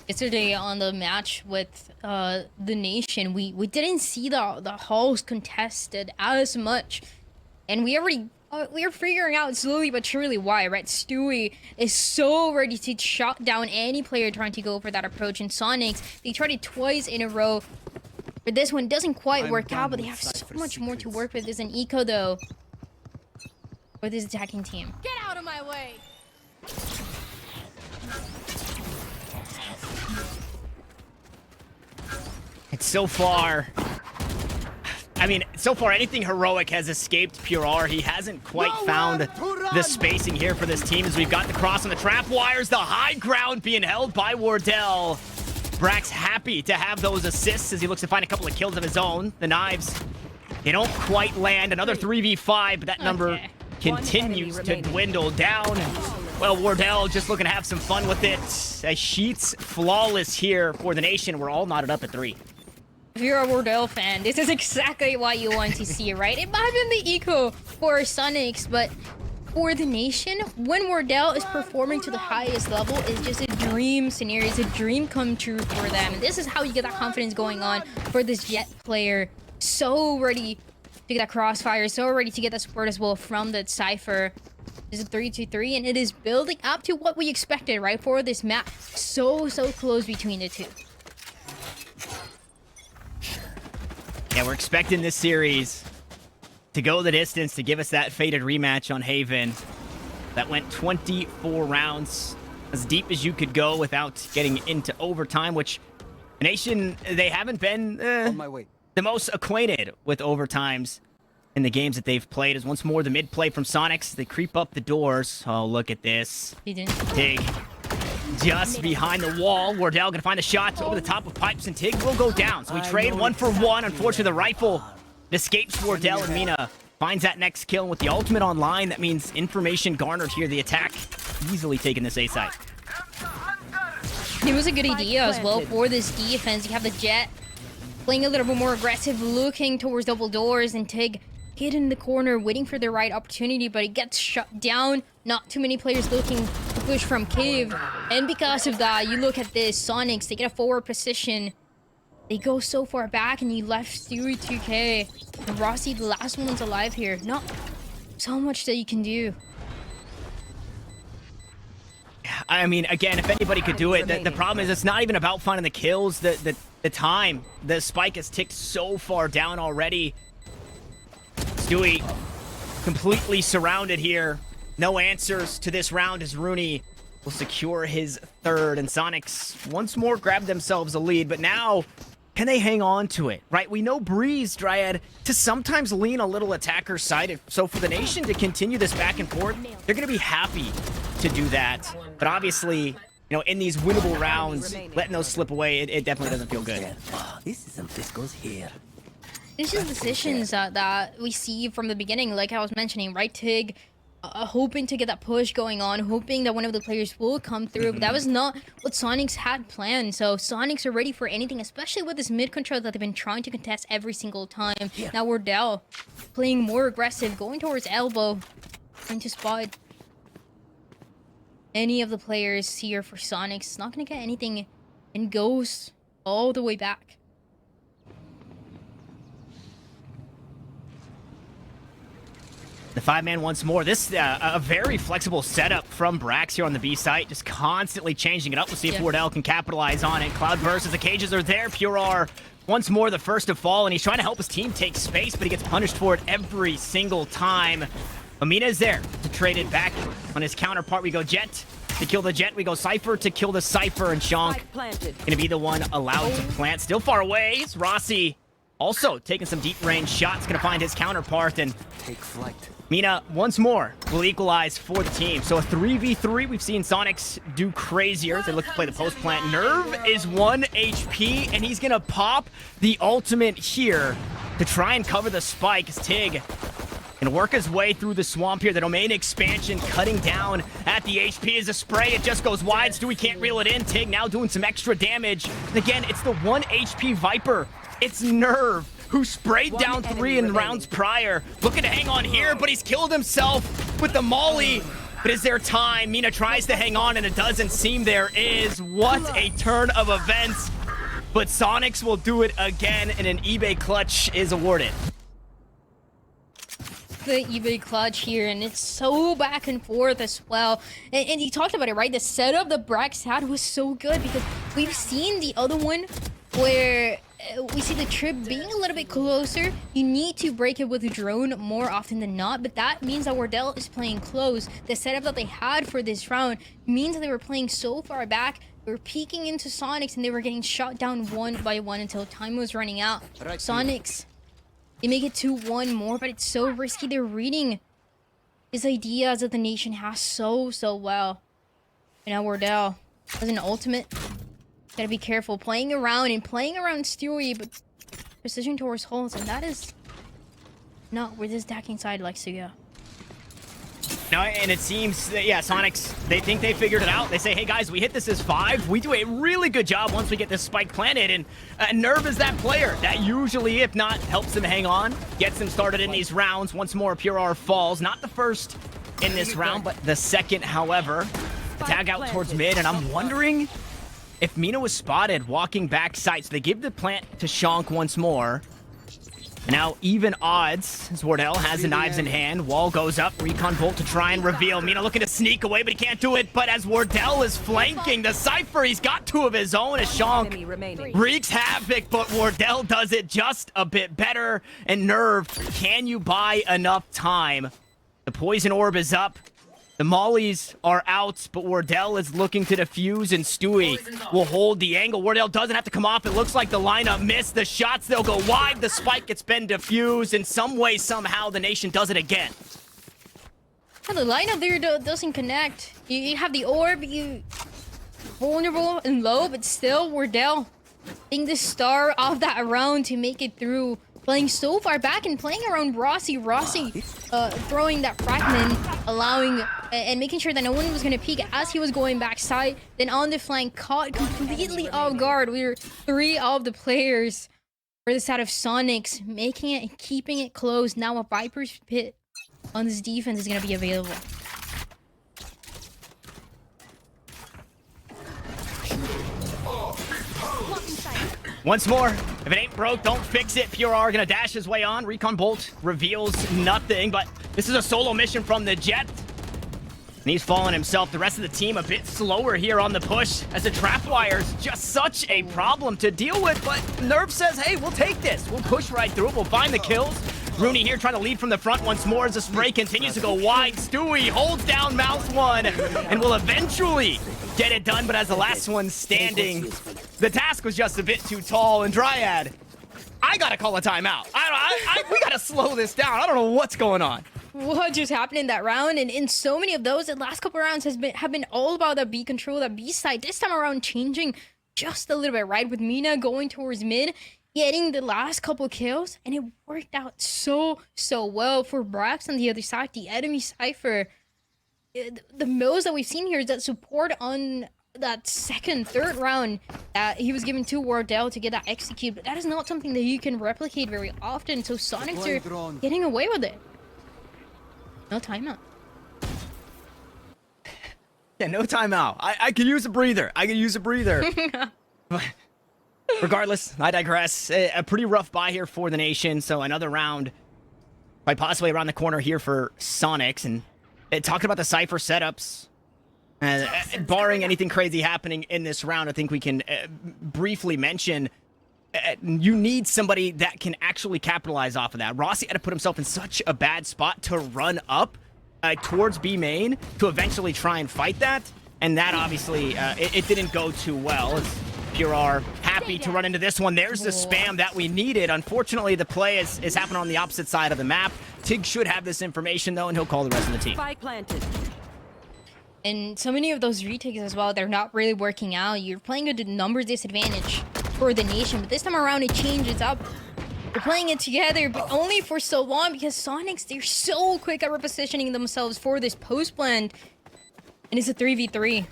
Speaker 6: Yesterday on the match with the Nation, we didn't see the halls contested as much, and we are figuring out slowly but surely why, right? Stewie is so ready to shut down any player trying to go for that approach. In Soniqs, they tried it twice in a row, but this one doesn't quite work out. But they have so much more to work with. There's an eco though for this attacking team.
Speaker 2: Get out of my way!
Speaker 5: It's so far... I mean, so far, anything heroic has escaped Pure. He hasn't quite found the spacing here for this team, as we've got the cross on the trap wires, the high ground being held by Wardell. Brax happy to have those assists as he looks to find a couple of kills of his own. The knives, they don't quite land. Another 3v5, but that number continues to dwindle down. Well, Wardell just looking to have some fun with it. As Sheets flawless here for the Nation. We're all knotted up at 3.
Speaker 6: If you're a Wardell fan, this is exactly what you want to see, right? It might have been the eco for Soniqs, but for the Nation, when Wardell is performing to the highest level, it's just a dream scenario. It's a dream come true for them. And this is how you get that confidence going on for this Jet player. So ready to get that crossfire, so ready to get that support as well from the Cypher. It's a 3-2-3, and it is building up to what we expected, right, for this map. So close between the two.
Speaker 5: Yeah, we're expecting this series to go the distance, to give us that fated rematch on Haven. That went 24 rounds, as deep as you could go without getting into overtime, which the Nation, they haven't been the most acquainted with overtimes in the games that they've played. As once more the mid play from Soniqs, they creep up the doors. Oh, look at this.
Speaker 6: He didn't.
Speaker 5: Tig just behind the wall. Wardell gonna find the shot over the top of pipes, and Tig will go down. So we trade 1 for 1. Unfortunately, the rifle escapes Wardell, and Mina finds that next kill. And with the ultimate online, that means information garnered here. The attack easily taking this A side.
Speaker 6: It was a good idea as well for this defense. You have the Jet playing a little bit more aggressive, looking towards double doors, and Tig hid in the corner, waiting for the right opportunity, but it gets shut down. Not too many players looking to push from cave, and because of that, you look at this, Soniqs, they get a forward position. They go so far back, and you left Stewie 2K. And Rossi, the last one's alive here. Not so much that you can do.
Speaker 5: I mean, again, if anybody could do it, the problem is it's not even about finding the kills. The time, the spike has ticked so far down already. Stewie completely surrounded here. No answers to this round as Rooney will secure his 3rd, and Soniqs once more grab themselves a lead, but now can they hang on to it, right? We know Breeze, Dryad, to sometimes lean a little attacker sided, so for the Nation to continue this back and forth, they're going to be happy to do that. But obviously, you know, in these winnable rounds, letting those slip away, it definitely doesn't feel good.
Speaker 3: This is some Fiscos here.
Speaker 6: It's just decisions that we see from the beginning, like I was mentioning, right? Tig hoping to get that push going on, hoping that one of the players will come through, but that was not what Soniqs had planned. So Soniqs are ready for anything, especially with this mid control that they've been trying to contest every single time. Now Wardell playing more aggressive, going towards elbow, trying to spot any of the players here for Soniqs. Not gonna get anything, and goes all the way back.
Speaker 5: The 5-man once more. This a very flexible setup from Brax here on the B site, just constantly changing it up. We'll see if Wardell can capitalize on it. Cloudburst, as the cages are there. Pure once more the first to fall, and he's trying to help his team take space, but he gets punished for it every single time. Amina is there to trade it back on his counterpart. We go Jet to kill the Jet. We go Cypher to kill the Cypher, and Shank gonna be the one allowed to plant. Still far away. It's Rossi also taking some deep range shots, gonna find his counterpart, and
Speaker 3: Take flight.
Speaker 5: Mina, once more, will equalize for the team. So a 3v3, we've seen Soniqs do crazier as they look to play the post plant. Nerve is 1 HP, and he's gonna pop the ultimate here to try and cover the spike as Tig can work his way through the swamp here. The domain expansion cutting down at the HP as a spray. It just goes wide. Stewie can't reel it in. Tig now doing some extra damage. And again, it's the 1 HP Viper. It's Nerve, who sprayed down 3 in rounds prior. Looking to hang on here, but he's killed himself with the molly. But is there time? Mina tries to hang on, and it doesn't seem there is. What a turn of events. But Soniqs will do it again, and an eBay clutch is awarded.
Speaker 6: The eBay clutch here, and it's so back and forth as well. And you talked about it, right? The setup that Brax had was so good because we've seen the other one where we see the trip being a little bit closer. You need to break it with a drone more often than not, but that means that Wardell is playing close. The setup that they had for this round means that they were playing so far back. They were peeking into Soniqs, and they were getting shot down one by one until time was running out. Soniqs, they make it 2-1 more, but it's so risky. They're reading his ideas that the nation has so well. And now Wardell has an ultimate. Gotta be careful playing around Stewie, but precision towards holes, and that is not where this stacking side likes to go.
Speaker 5: No, and it seems that, yeah, Soniqs, they think they figured it out. They say, hey guys, we hit this as 5. We do a really good job once we get this spike planted, and Nerve is that player that usually, if not, helps them hang on, gets them started in these rounds. Once more, Pure R falls. Not the first in this round, but the second, however. The tag out towards mid, and I'm wondering if Mina was spotted walking back side. So they give the plant to Shank once more. And now even odds as Wardell has the knives in hand. Wall goes up. Recon Bolt to try and reveal. Mina looking to sneak away, but he can't do it. But as Wardell is flanking the Cypher, he's got 2 of his own as Shank wreaks havoc, but Wardell does it just a bit better. And Nerve, can you buy enough time? The poison orb is up. The mollies are out, but Wardell is looking to defuse, and Stewie will hold the angle. Wardell doesn't have to come off. It looks like the lineup missed the shots. They'll go wide. The spike gets been defused. In some way, somehow, the nation does it again.
Speaker 6: Yeah, the lineup there doesn't connect. You have the orb, you vulnerable and low, but still Wardell being the star of that round to make it through. Playing so far back and playing around Rossi throwing that fragment, allowing and making sure that no one was going to peek as he was going backside. Then on the flank, caught completely off guard. We were 3 of the players for the side of Soniqs, making it and keeping it close. Now a Viper's pit on this defense is going to be available.
Speaker 5: Once more, if it ain't broke, don't fix it. Pure R gonna dash his way on. Recon Bolt reveals nothing, but this is a solo mission from the Jet. And he's fallen himself. The rest of the team a bit slower here on the push as the trap wire's just such a problem to deal with, but Nerve says, hey, we'll take this. We'll push right through it. We'll find the kills. Rooney here trying to lead from the front once more as the spray continues to go wide. Stewie holds down Mouse 1 and will eventually get it done, but as the last one standing, the task was just a bit too tall. And Dryad, I gotta call a timeout. We gotta slow this down. I don't know what's going on.
Speaker 6: What just happened in that round? And in so many of those, the last couple rounds have been all about that B control, that B side. This time around, changing just a little bit, right? With Mina going towards mid, getting the last couple kills, and it worked out so well for Brax on the other side, the enemy Cypher. The most that we've seen here is that support on that second, third round that he was given to Wardell to get that execute, but that is not something that you can replicate very often, so Soniqs are getting away with it. No timeout.
Speaker 5: Yeah, no timeout. I could use a breather. But regardless, I digress. A pretty rough bye here for the nation, so another round quite possibly around the corner here for Soniqs. And talking about the Cypher setups, barring anything crazy happening in this round, I think we can briefly mention you need somebody that can actually capitalize off of that. Rossi had to put himself in such a bad spot to run up towards B main to eventually try and fight that, and that obviously it didn't go too well. As Pure R had happy to run into this one. There's the spam that we needed. Unfortunately, the play is happening on the opposite side of the map. Tig should have this information, though, and he'll call the rest of the team.
Speaker 2: Spike planted.
Speaker 6: And so many of those retakes as well, they're not really working out. You're playing at a numbers disadvantage for the nation, but this time around it changes up. They're playing it together, but only for so long because Soniqs, they're so quick at repositioning themselves for this post blend. And it's a 3v3.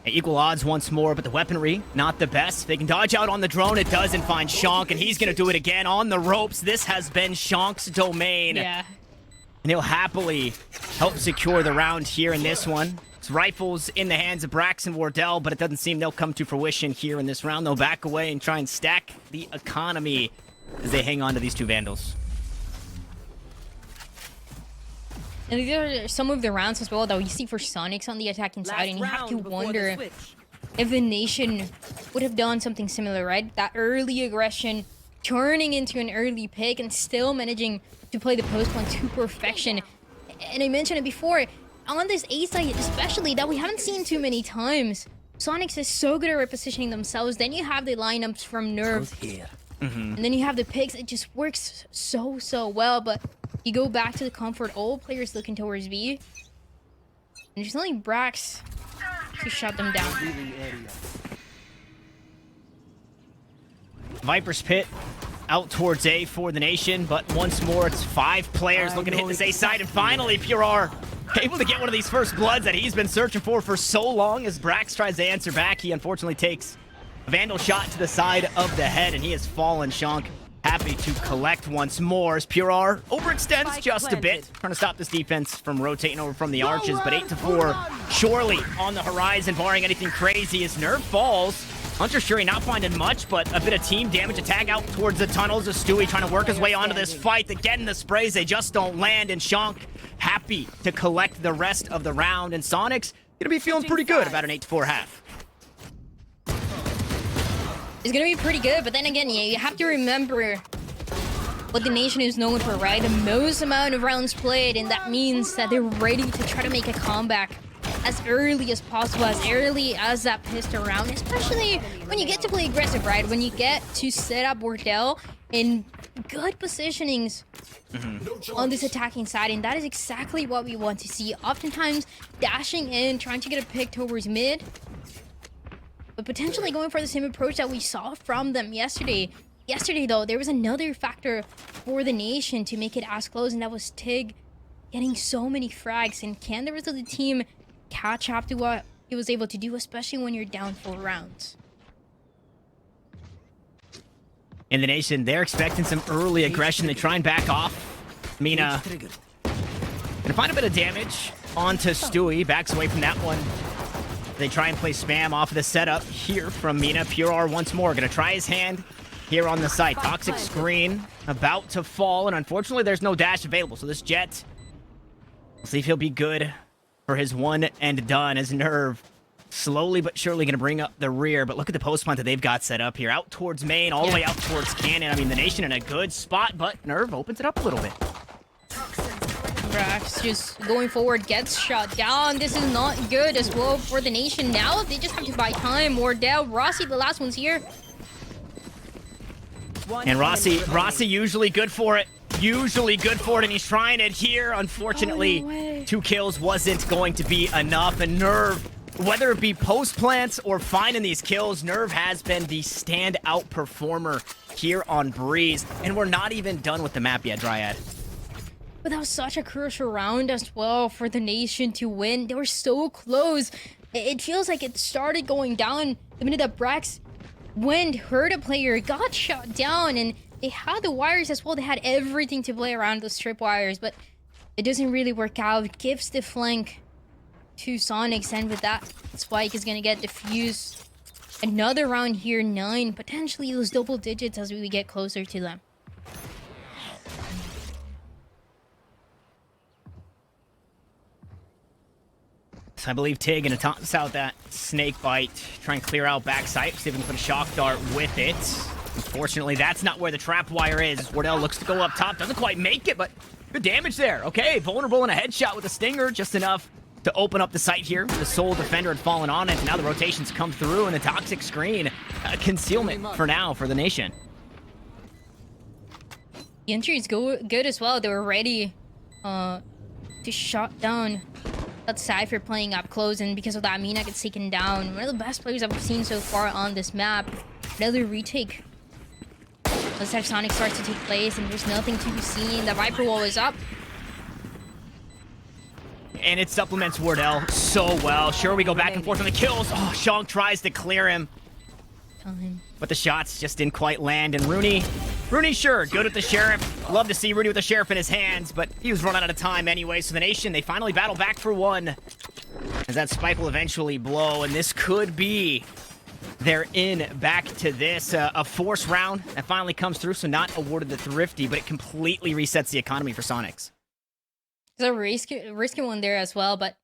Speaker 5: Equal odds once more, but the weaponry, not the best. They can dodge out on the drone. It doesn't find Shonk, and he's going to do it again on the ropes. This has been Shonk's domain.
Speaker 6: Yeah.
Speaker 5: And he'll happily help secure the round here in this one. It's rifles in the hands of Brax and Wardell, but it doesn't seem they'll come to fruition here in this round. They'll back away and try and stack the economy as they hang on to these two Vandals.
Speaker 6: And these are some of the rounds as well that we see for Soniqs on the attacking side, and you have to wonder if the nation would have done something similar, right? That early aggression turning into an early pick and still managing to play the post one to perfection. And I mentioned it before, on this A side especially, that we haven't seen too many times. Soniqs is so good at repositioning themselves. Then you have the lineups from Nerve. And then you have the picks. It just works so well, but you go back to the comfort, all players looking towards B. And there's only Brax to shut them down.
Speaker 5: Viper's Pit out towards A for the nation, but once more it's 5 players looking to hit this A side, and finally Pure able to get one of these first bloods that he's been searching for so long. As Brax tries to answer back, he unfortunately takes a Vandal shot to the side of the head, and he has fallen. Shonk happy to collect once more as Pure overextends just a bit, trying to stop this defense from rotating over from the arches, but 8-4 surely on the horizon, barring anything crazy as Nerve falls. Hunter Shuri not finding much, but a bit of team damage. A tag out towards the tunnels. As Stewie trying to work his way onto this fight. They get in the sprays, they just don't land, and Shonk happy to collect the rest of the round. And Soniqs gonna be feeling pretty good about an 8-4 half.
Speaker 6: It's gonna be pretty good, but then again, yeah, you have to remember what the nation is known for, right? The most amount of rounds played, and that means that they're ready to try to make a comeback as early as possible, as early as that pistol round, especially when you get to play aggressive, right? When you get to set up Wardell in good positionings on this attacking side, and that is exactly what we want to see. Oftentimes, dashing in, trying to get a pick towards mid, but potentially going for the same approach that we saw from them yesterday. Yesterday, though, there was another factor for the nation to make it as close, and that was Tig getting so many frags. And can the rest of the team catch up to what he was able to do, especially when you're down 4 rounds?
Speaker 5: In the nation, they're expecting some early aggression. They try and back off. Mina gonna find a bit of damage onto Stewie. Backs away from that one. They try and play spam off of the setup here from Mina. Pure once more gonna try his hand here on the site. Toxic screen about to fall, and unfortunately there's no dash available. So this Jet, we'll see if he'll be good for his one and done, as Nerve slowly but surely going to bring up the rear. But look at the post plant that they've got set up here. Out towards main, all the way out towards cannon. I mean, the nation in a good spot, but Nerve opens it up a little bit.
Speaker 6: Brax just going forward, gets shot down. This is not good as well for the nation. Now they just have to buy time. Wardell, Rossi, the last one's here.
Speaker 5: And Rossi usually good for it. Usually good for it, and he's trying it here. Unfortunately,
Speaker 6: Oh, no way.
Speaker 5: 2 kills wasn't going to be enough. And Nerve, whether it be post plants or finding these kills, Nerve has been the standout performer here on Breeze. And we're not even done with the map yet, Dryad.
Speaker 6: But that was such a crucial round as well for the nation to win. They were so close. It feels like it started going down the minute that Brax went, hurt a player, got shot down, and they had the wires as well. They had everything to play around those trip wires, but it doesn't really work out. Gives the flank to Soniqs, and with that, Spike is gonna get defused. Another round here, 9, potentially those double digits as we get closer to them.
Speaker 5: So I believe Tig gonna toss out that snake bite, try and clear out backside, see if we can put a shock dart with it. Unfortunately, that's not where the trap wire is. Wardell looks to go up top, doesn't quite make it, but good damage there. Okay, vulnerable in a headshot with a stinger, just enough to open up the site here. The sole defender had fallen on it. Now the rotations come through, and the toxic screen. Concealment for now for the nation.
Speaker 6: The entry is good as well. They were ready to shut down that Cypher playing up close, and because of that, Mina gets taken down. One of the best players I've seen so far on this map. Another retake. Let's have Sonic starts to take place, and there's nothing to be seen. The Viper wall is up.
Speaker 5: And it supplements Wardell so well. Sure, we go back and forth on the kills. Oh, Shong tries to clear him. But the shots just didn't quite land. And Rooney, sure, good at the Sheriff. Love to see Rooney with the Sheriff in his hands, but he was running out of time anyway. So the nation, they finally battle back for one. As that spike will eventually blow, and this could be their in back to this. A force round that finally comes through, so not awarded the Thrifty, but it completely resets the economy for Soniqs.
Speaker 6: It's a risky one there as well, but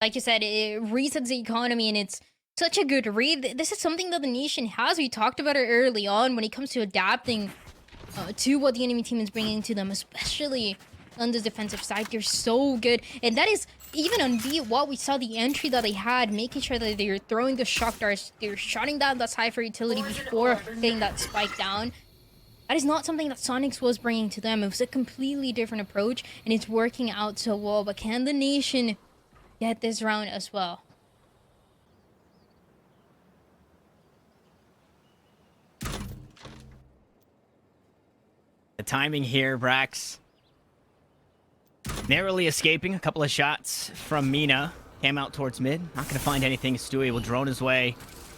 Speaker 6: like you said, it resets the economy, and it's such a good read. This is something that the nation has. We talked about it early on when it comes to adapting to what the enemy team is bringing to them, especially on the defensive side. They're so good, and that is even on B. What we saw, the entry that they had, making sure that they're throwing the shock darts, they're shutting down that Cypher utility before getting that spike down. That is not something that Soniqs was bringing to them. It was a completely different approach, and it's working out so well. But can the nation get this round as well?
Speaker 5: The timing here, Brax. Narrowly escaping a couple of shots from Mina. Came out towards mid. Not going to find anything. Stewie will drone his way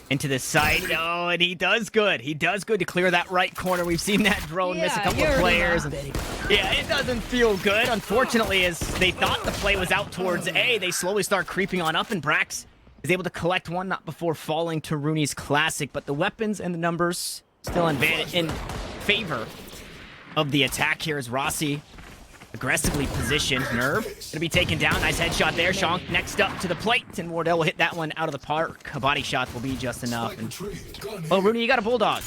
Speaker 5: into the site. Oh, and he does good. He does good to clear that right corner. We've seen that drone miss a couple of players. Yeah, it doesn't feel good. Unfortunately, as they thought the play was out towards A, they slowly start creeping on up, and Brax is able to collect one, not before falling to Rooney's Classic. But the weapons and the numbers still in favor of the attack here as Rossi aggressively positioned. Nerve gonna be taken down. Nice headshot there. Shonk next up to the plate, and Wardell will hit that one out of the park. A body shot will be just enough. And, well, Rooney, you got a Bulldog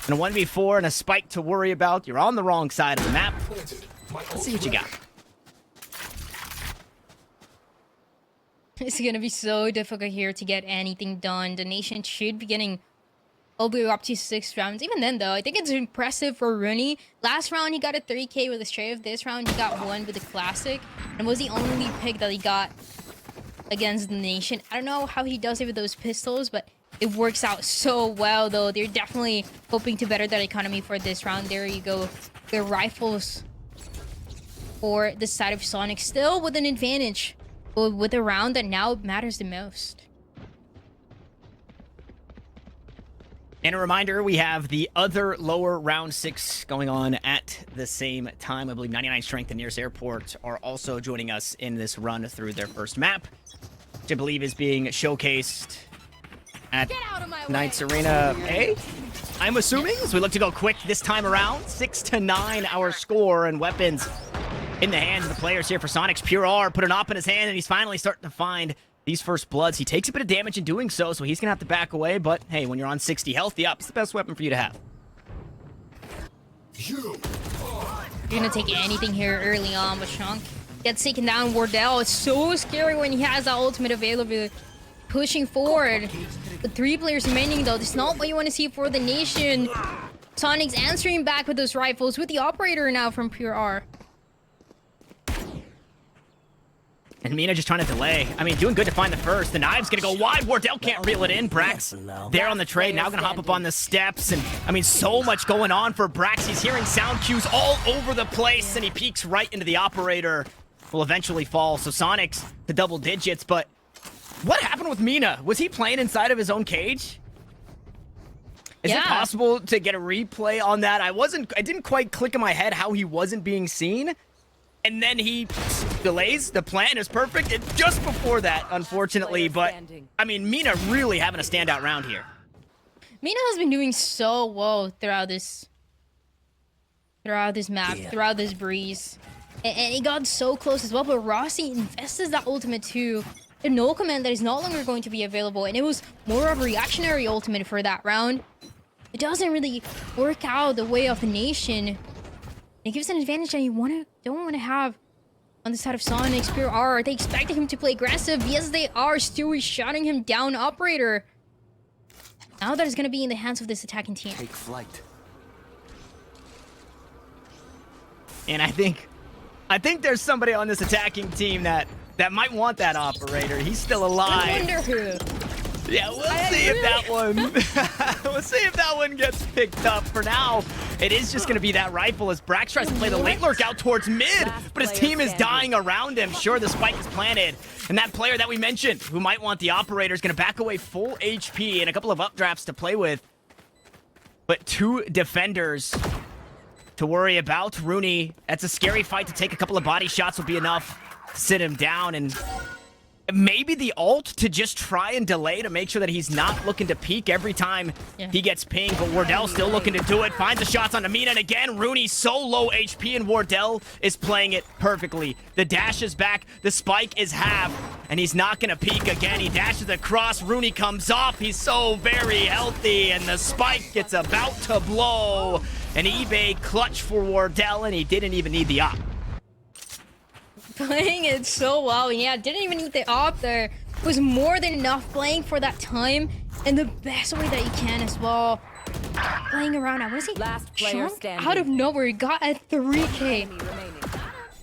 Speaker 5: and a 1v4 and a spike to worry about. You're on the wrong side of the map. Let's see what you got.
Speaker 6: It's gonna be so difficult here to get anything done. The nation should be getting all the way up to 6 rounds. Even then, though, I think it's impressive for Rooney. Last round, he got a 3K with a Strafe. This round, he got 1 with a Classic. And was the only pick that he got against the nation. I don't know how he does it with those pistols, but it works out so well, though. They're definitely hoping to better that economy for this round. There you go. Their rifles for the side of Sonic, still with an advantage, but with a round that now matters the most.
Speaker 5: And a reminder, we have the other lower round 6 going on at the same time. I believe 99 Strength and Nearest Airport are also joining us in this run through their first map, which I believe is being showcased at Knights Arena A, I'm assuming, as we look to go quick this time around. 6-9 our score, and weapons in the hands of the players here for Soniqs. Pure R put an op in his hand, and he's finally starting to find these first bloods. He takes a bit of damage in doing so, so he's gonna have to back away, but hey, when you're on 60 health, the up's the best weapon for you to have.
Speaker 6: You're gonna take anything here early on, but Shonk gets taken down. Wardell, it's so scary when he has that ultimate available, pushing forward. The 3 players remaining, though, this is not what you want to see for the nation. Soniqs answering back with those rifles, with the operator now from Pure R.
Speaker 5: And Mina just trying to delay. I mean, doing good to find the first. The knive's gonna go wide. Wardell can't reel it in. Brax there on the trade. Now gonna hop up on the steps. And, I mean, so much going on for Brax. He's hearing sound cues all over the place, and he peeks right into the operator. Will eventually fall. So Soniqs to double digits. But what happened with Mina? Was he playing inside of his own cage? Is it possible to get a replay on that? I didn't quite click in my head how he wasn't being seen. And then he delays. The plan is perfect. And just before that, unfortunately. But, I mean, Mina really having a standout round here.
Speaker 6: Mina has been doing so well throughout this map, throughout this breeze. And he got so close as well. But Rossi invests that ultimate too. The no command that is no longer going to be available. And it was more of a reactionary ultimate for that round. It doesn't really work out the way of the nation. It gives an advantage that you don't want to have On the side of Soniqs, Pure R, they expected him to play aggressive. Yes, they are. Stewie shutting him down, operator. Now that is going to be in the hands of this attacking team.
Speaker 3: Take flight.
Speaker 5: And I think there's somebody on this attacking team that might want that operator. He's still
Speaker 6: I
Speaker 5: alive.
Speaker 6: wonder who.
Speaker 5: Yeah, we'll see if that one. We'll see if that one gets picked up. For now, it is just going to be that rifle as Brax tries to play the late lurk out towards mid, but his team is dying around him. Sure, the spike is planted, and that player that we mentioned who might want the operator is going to back away full HP and a couple of updrafts to play with, but 2 defenders to worry about. Rooney, that's a scary fight to take. A couple of body shots will be enough to sit him down, and maybe the ult to just try and delay to make sure that he's not looking to peek every time he gets pinged. But Wardell still looking to do it. Finds the shots on Amina, and again, Rooney's so low HP, and Wardell is playing it perfectly. The dash is back. The spike is half, and he's not going to peek again. He dashes across. Rooney comes off. He's so very healthy, and the spike gets about to blow. An eBay clutch for Wardell, and he didn't even need the op.
Speaker 6: Playing it so well. Yeah, didn't even need the op there. Was more than enough playing for that time in the best way that you can as well. Playing around. I want to see
Speaker 2: Last player
Speaker 6: Chunk
Speaker 2: standing.
Speaker 6: out of nowhere. He got a 3K.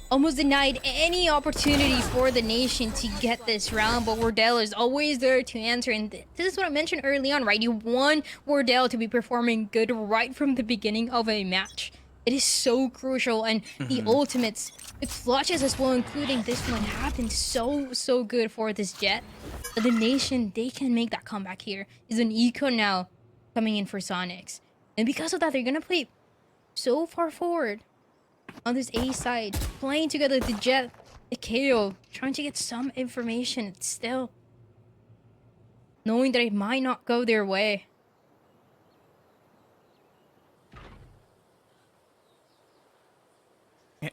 Speaker 6: Almost denied any opportunity for the nation to get this round, but Wardell is always there to answer. And this is what I mentioned early on, right? You want Wardell to be performing good right from the beginning of a match. It is so crucial, and the ultimates, the clutches as well, including this one, happened so good for this Jet. But the nation, they can make that comeback here. Is an eco now coming in for Soniqs. And because of that, they're going to play so far forward on this A side, playing together the Jet, the KO, trying to get some information still, knowing that it might not go their way.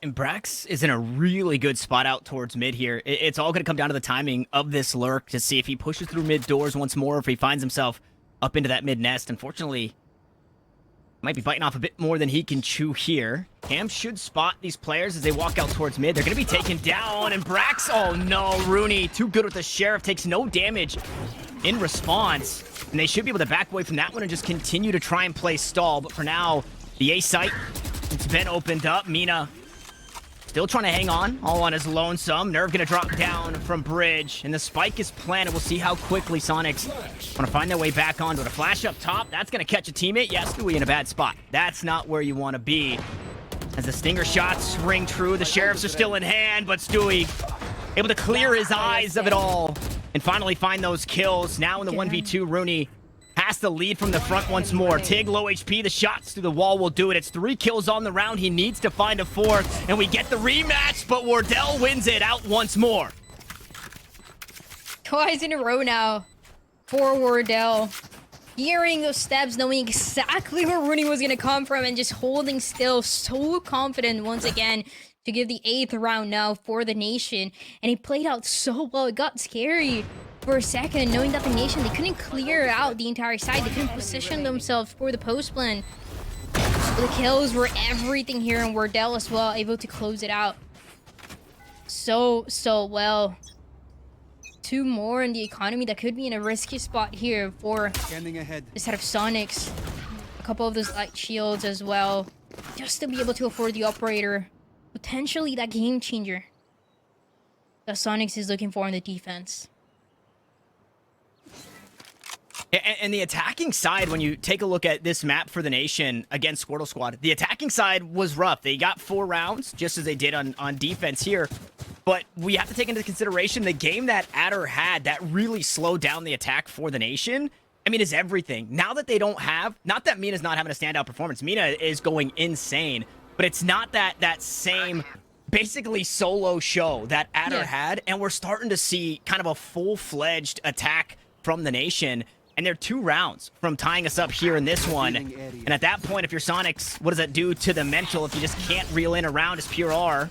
Speaker 5: And Brax is in a really good spot out towards mid here. It's all going to come down to the timing of this lurk to see if he pushes through mid doors once more, or if he finds himself up into that mid nest. Unfortunately, might be biting off a bit more than he can chew here. Cam should spot these players as they walk out towards mid. They're going to be taken down, and Brax, oh no, Rooney, too good with the Sheriff, takes no damage in response. And they should be able to back away from that one and just continue to try and play stall. But for now, the A site, it's been opened up. Mina still trying to hang on, all on his lonesome. Nerve gonna drop down from bridge, and the spike is planted. We'll see how quickly Soniqs want to find their way back onto it. A flash up top, that's gonna catch a teammate. Yes, Stewie in a bad spot. That's not where you want to be. As the stinger shots ring true, the Sheriffs are still in hand, but Stewie able to clear his eyes of it all and finally find those kills. Now in the 1v2, Rooney has the lead from the front once more. Tig low HP, the shots through the wall will do it. It's 3 kills on the round. He needs to find a 4th, and we get the rematch, but Wardell wins it out once more.
Speaker 6: Twice in a row now for Wardell. Hearing those steps, knowing exactly where Rooney was going to come from, and just holding still, so confident once again to give the 8th round now for the nation. And he played out so well. It got scary for a second, knowing that the nation, they couldn't clear out the entire side. They couldn't position themselves for the post plan. The kills were everything here, and Wardell as well, able to close it out so well. 2 more in the economy that could be in a risky spot here for the set of Soniqs. A couple of those light shields as well, just to be able to afford the operator. Potentially that game changer that Soniqs is looking for in the defense.
Speaker 5: And the attacking side, when you take a look at this map for the nation against Squirtle Squad, the attacking side was rough. They got 4 rounds, just as they did on defense here. But we have to take into consideration the game that Adder had that really slowed down the attack for the nation. I mean, is everything. Now that they don't have, not that Mina's not having a standout performance. Mina is going insane. But it's not that same basically solo show that Adder had. And we're starting to see kind of a full-fledged attack from the nation. And they're 2 rounds from tying us up here in this one. And at that point, if you're Soniqs, what does that do to the mental if you just can't reel in a round as Pure R?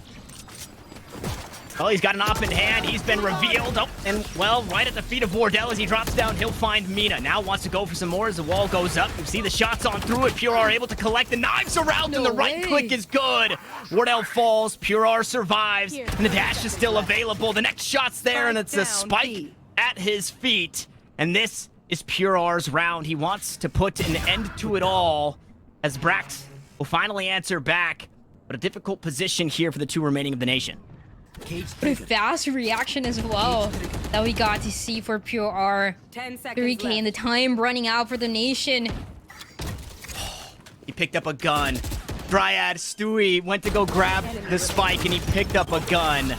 Speaker 5: Oh, he's got an op in hand. He's been revealed. Oh, and, well, right at the feet of Wardell as he drops down, he'll find Mina. Now wants to go for some more as the wall goes up. You see the shots on through it. Pure are able to collect the knives around, and the right click is good. Wardell falls. Pure survives, and the dash is still available. The next shot's there, and it's a spike at his feet. And this is Pure's round. He wants to put an end to it all as Brax will finally answer back. But a difficult position here for the two remaining of the nation.
Speaker 6: But a fast reaction as well that we got to see for Pure.
Speaker 2: 10 seconds
Speaker 6: 3K
Speaker 2: left.
Speaker 6: and the time running out for the nation.
Speaker 5: He picked up a gun. Dryad, Stewie went to go grab the spike, and he picked up a gun.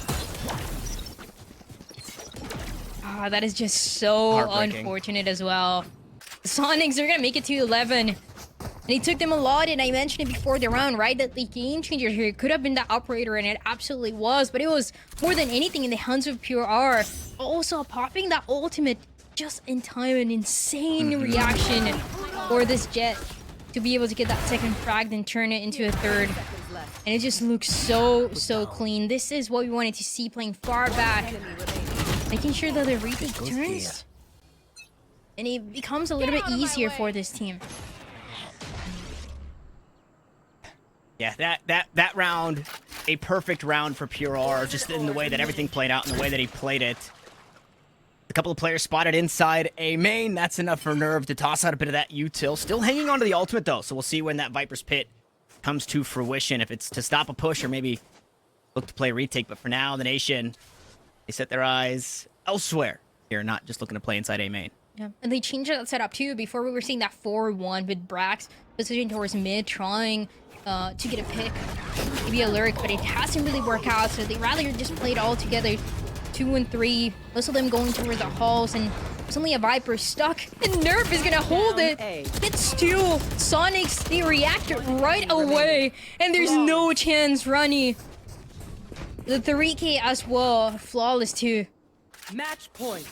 Speaker 6: Ah, that is just so
Speaker 5: Heartbreaking.
Speaker 6: unfortunate as well. The Soniqs are gonna make it to 11. And it took them a lot, and I mentioned it before the round, right? That the game changer here could have been the operator, and it absolutely was. But it was more than anything in the hands of Pure. Also popping that ultimate just in time, an insane reaction for this Jet to be able to get that second frag and turn it into a third. And it just looks so clean. This is what we wanted to see, playing far back, making sure that the retake turns, and it becomes a little bit easier for this team.
Speaker 5: Yeah, that round, a perfect round for Pure, just in the way that everything played out and the way that he played it. A couple of players spotted inside a main. That's enough for Nerve to toss out a bit of that util. Still hanging on to the ultimate, though, so we'll see when that Viper's Pit comes to fruition. If it's to stop a push or maybe look to play a retake. But for now, the nation, they set their eyes elsewhere here, not just looking to play inside a main.
Speaker 6: Yeah, and they changed that setup too. Before we were seeing that 4-1 with Brax positioning towards mid, trying to get a pick, maybe a lurk, but it hasn't really worked out. So they rather just played all together, 2 and 3. Most of them going towards the halls, and suddenly a Viper stuck, and Nerf is gonna hold it. It's 2. Soniqs, they react right away, and there's no chance running. The 3K as well, flawless too.
Speaker 2: Match point.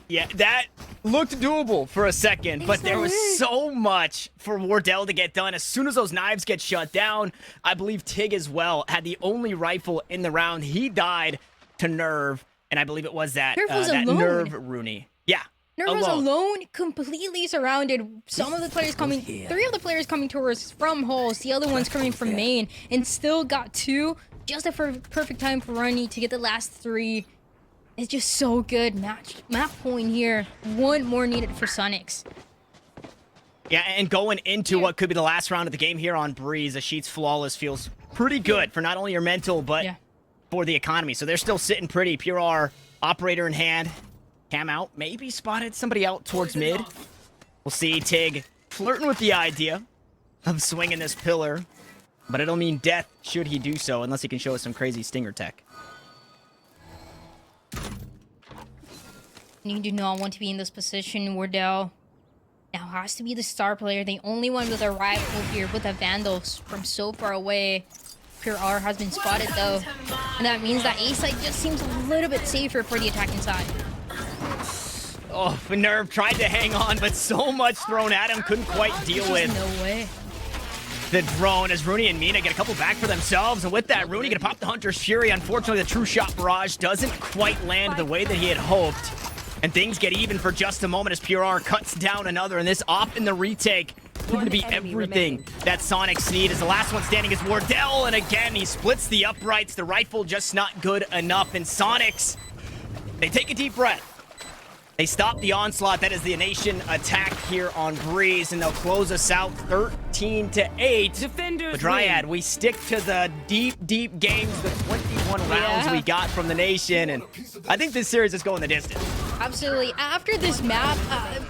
Speaker 5: Yeah, that looked doable for a second, but there was so much for Wardell to get done. As soon as those knives get shut down, I believe Tig as well had the only rifle in the round. He died to Nerve, and I believe it was that,
Speaker 6: Nerve was
Speaker 5: that
Speaker 6: alone.
Speaker 5: Nerve Rooney. Yeah,
Speaker 6: Nerve was alone, completely surrounded. Some of the players coming, 3 of the players coming towards from halls, the other one's coming from main, and still got 2. Just a perfect time for Runny to get the last 3. It's just so good. Map point here. 1 more needed for Soniqs.
Speaker 5: Yeah, and going into what could be the last round of the game here on Breeze, a Sheets flawless feels pretty good for not only your mental, but for the economy. So they're still sitting pretty. Pure R, operator in hand. Cam out, maybe spotted somebody out towards mid. We'll see Tig flirting with the idea of swinging this pillar, but it'll mean death should he do so, unless he can show us some crazy stinger tech.
Speaker 6: You do not want to be in this position. Wardell now has to be the star player, the only one with a rifle here with the Vandals from so far away. Pure R has been spotted though, and that means that A side just seems a little bit safer for the attacking side.
Speaker 5: Oh, Nerve tried to hang on, but so much thrown at him, couldn't quite deal with.
Speaker 6: No way.
Speaker 5: The drone as Rooney and Mina get a couple back for themselves, and with that, Rooney gonna pop the Hunter's Fury. Unfortunately, the true shot barrage doesn't quite land the way that he had hoped, and things get even for just a moment as Pure R cuts down another, and this off in the retake proving to be everything that Soniqs need. As the last one standing is Wardell, and again, he splits the uprights. The rifle just not good enough, and Soniqs, they take a deep breath. They stop the onslaught. That is the nation attack here on Breeze, and they'll close us out 13-8.
Speaker 2: Defenders
Speaker 5: But Dryad, we stick to the deep games, the 21 rounds we got from the nation, and I think this series is going the distance.
Speaker 6: Absolutely. After this map,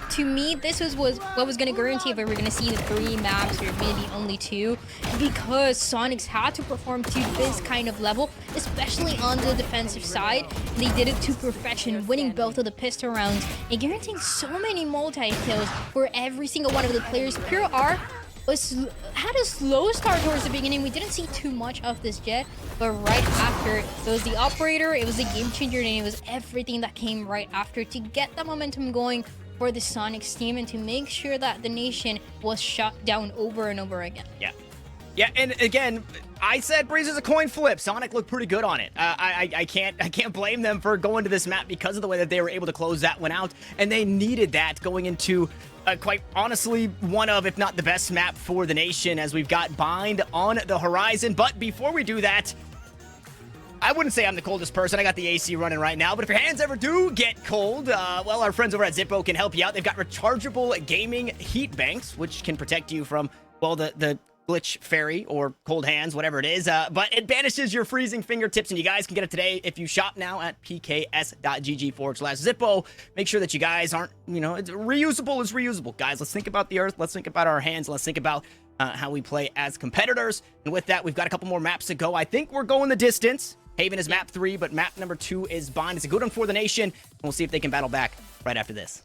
Speaker 6: to me, this was what was going to guarantee if we were going to see the 3 maps or maybe only 2, because Soniqs had to perform to this kind of level, especially on the defensive side. They did it to perfection, winning both of the pistol rounds and guaranteeing so many multi-kills for every single one of the players. Pure R had a slow start towards the beginning. We didn't see too much of this Jet, but right after, it was the operator, it was the game changer, and it was everything that came right after to get the momentum going for the Soniqs team and to make sure that the nation was shut down over and over again.
Speaker 5: Yeah. Yeah, and again, I said Breeze is a coin flip. Sonic looked pretty good on it. I can't blame them for going to this map because of the way that they were able to close that one out, and they needed that going into quite honestly one of, if not the best map for the nation, as we've got Bind on the horizon. But before we do that, I wouldn't say I'm the coldest person. I got the AC running right now, but if your hands ever do get cold, well, our friends over at Zippo can help you out. They've got rechargeable gaming heat banks, which can protect you from, well, the glitch fairy or cold hands, whatever it is, but it banishes your freezing fingertips, and you guys can get it today if you shop now at pks.gg/Zippo. Make sure that you guys aren't, it's reusable is reusable. Guys, let's think about the earth. Let's think about our hands. Let's think about how we play as competitors. And with that, we've got a couple more maps to go. I think we're going the distance. Haven is map 3, but map number 2 is Bond. It's a good one for the nation, and we'll see if they can battle back right after this.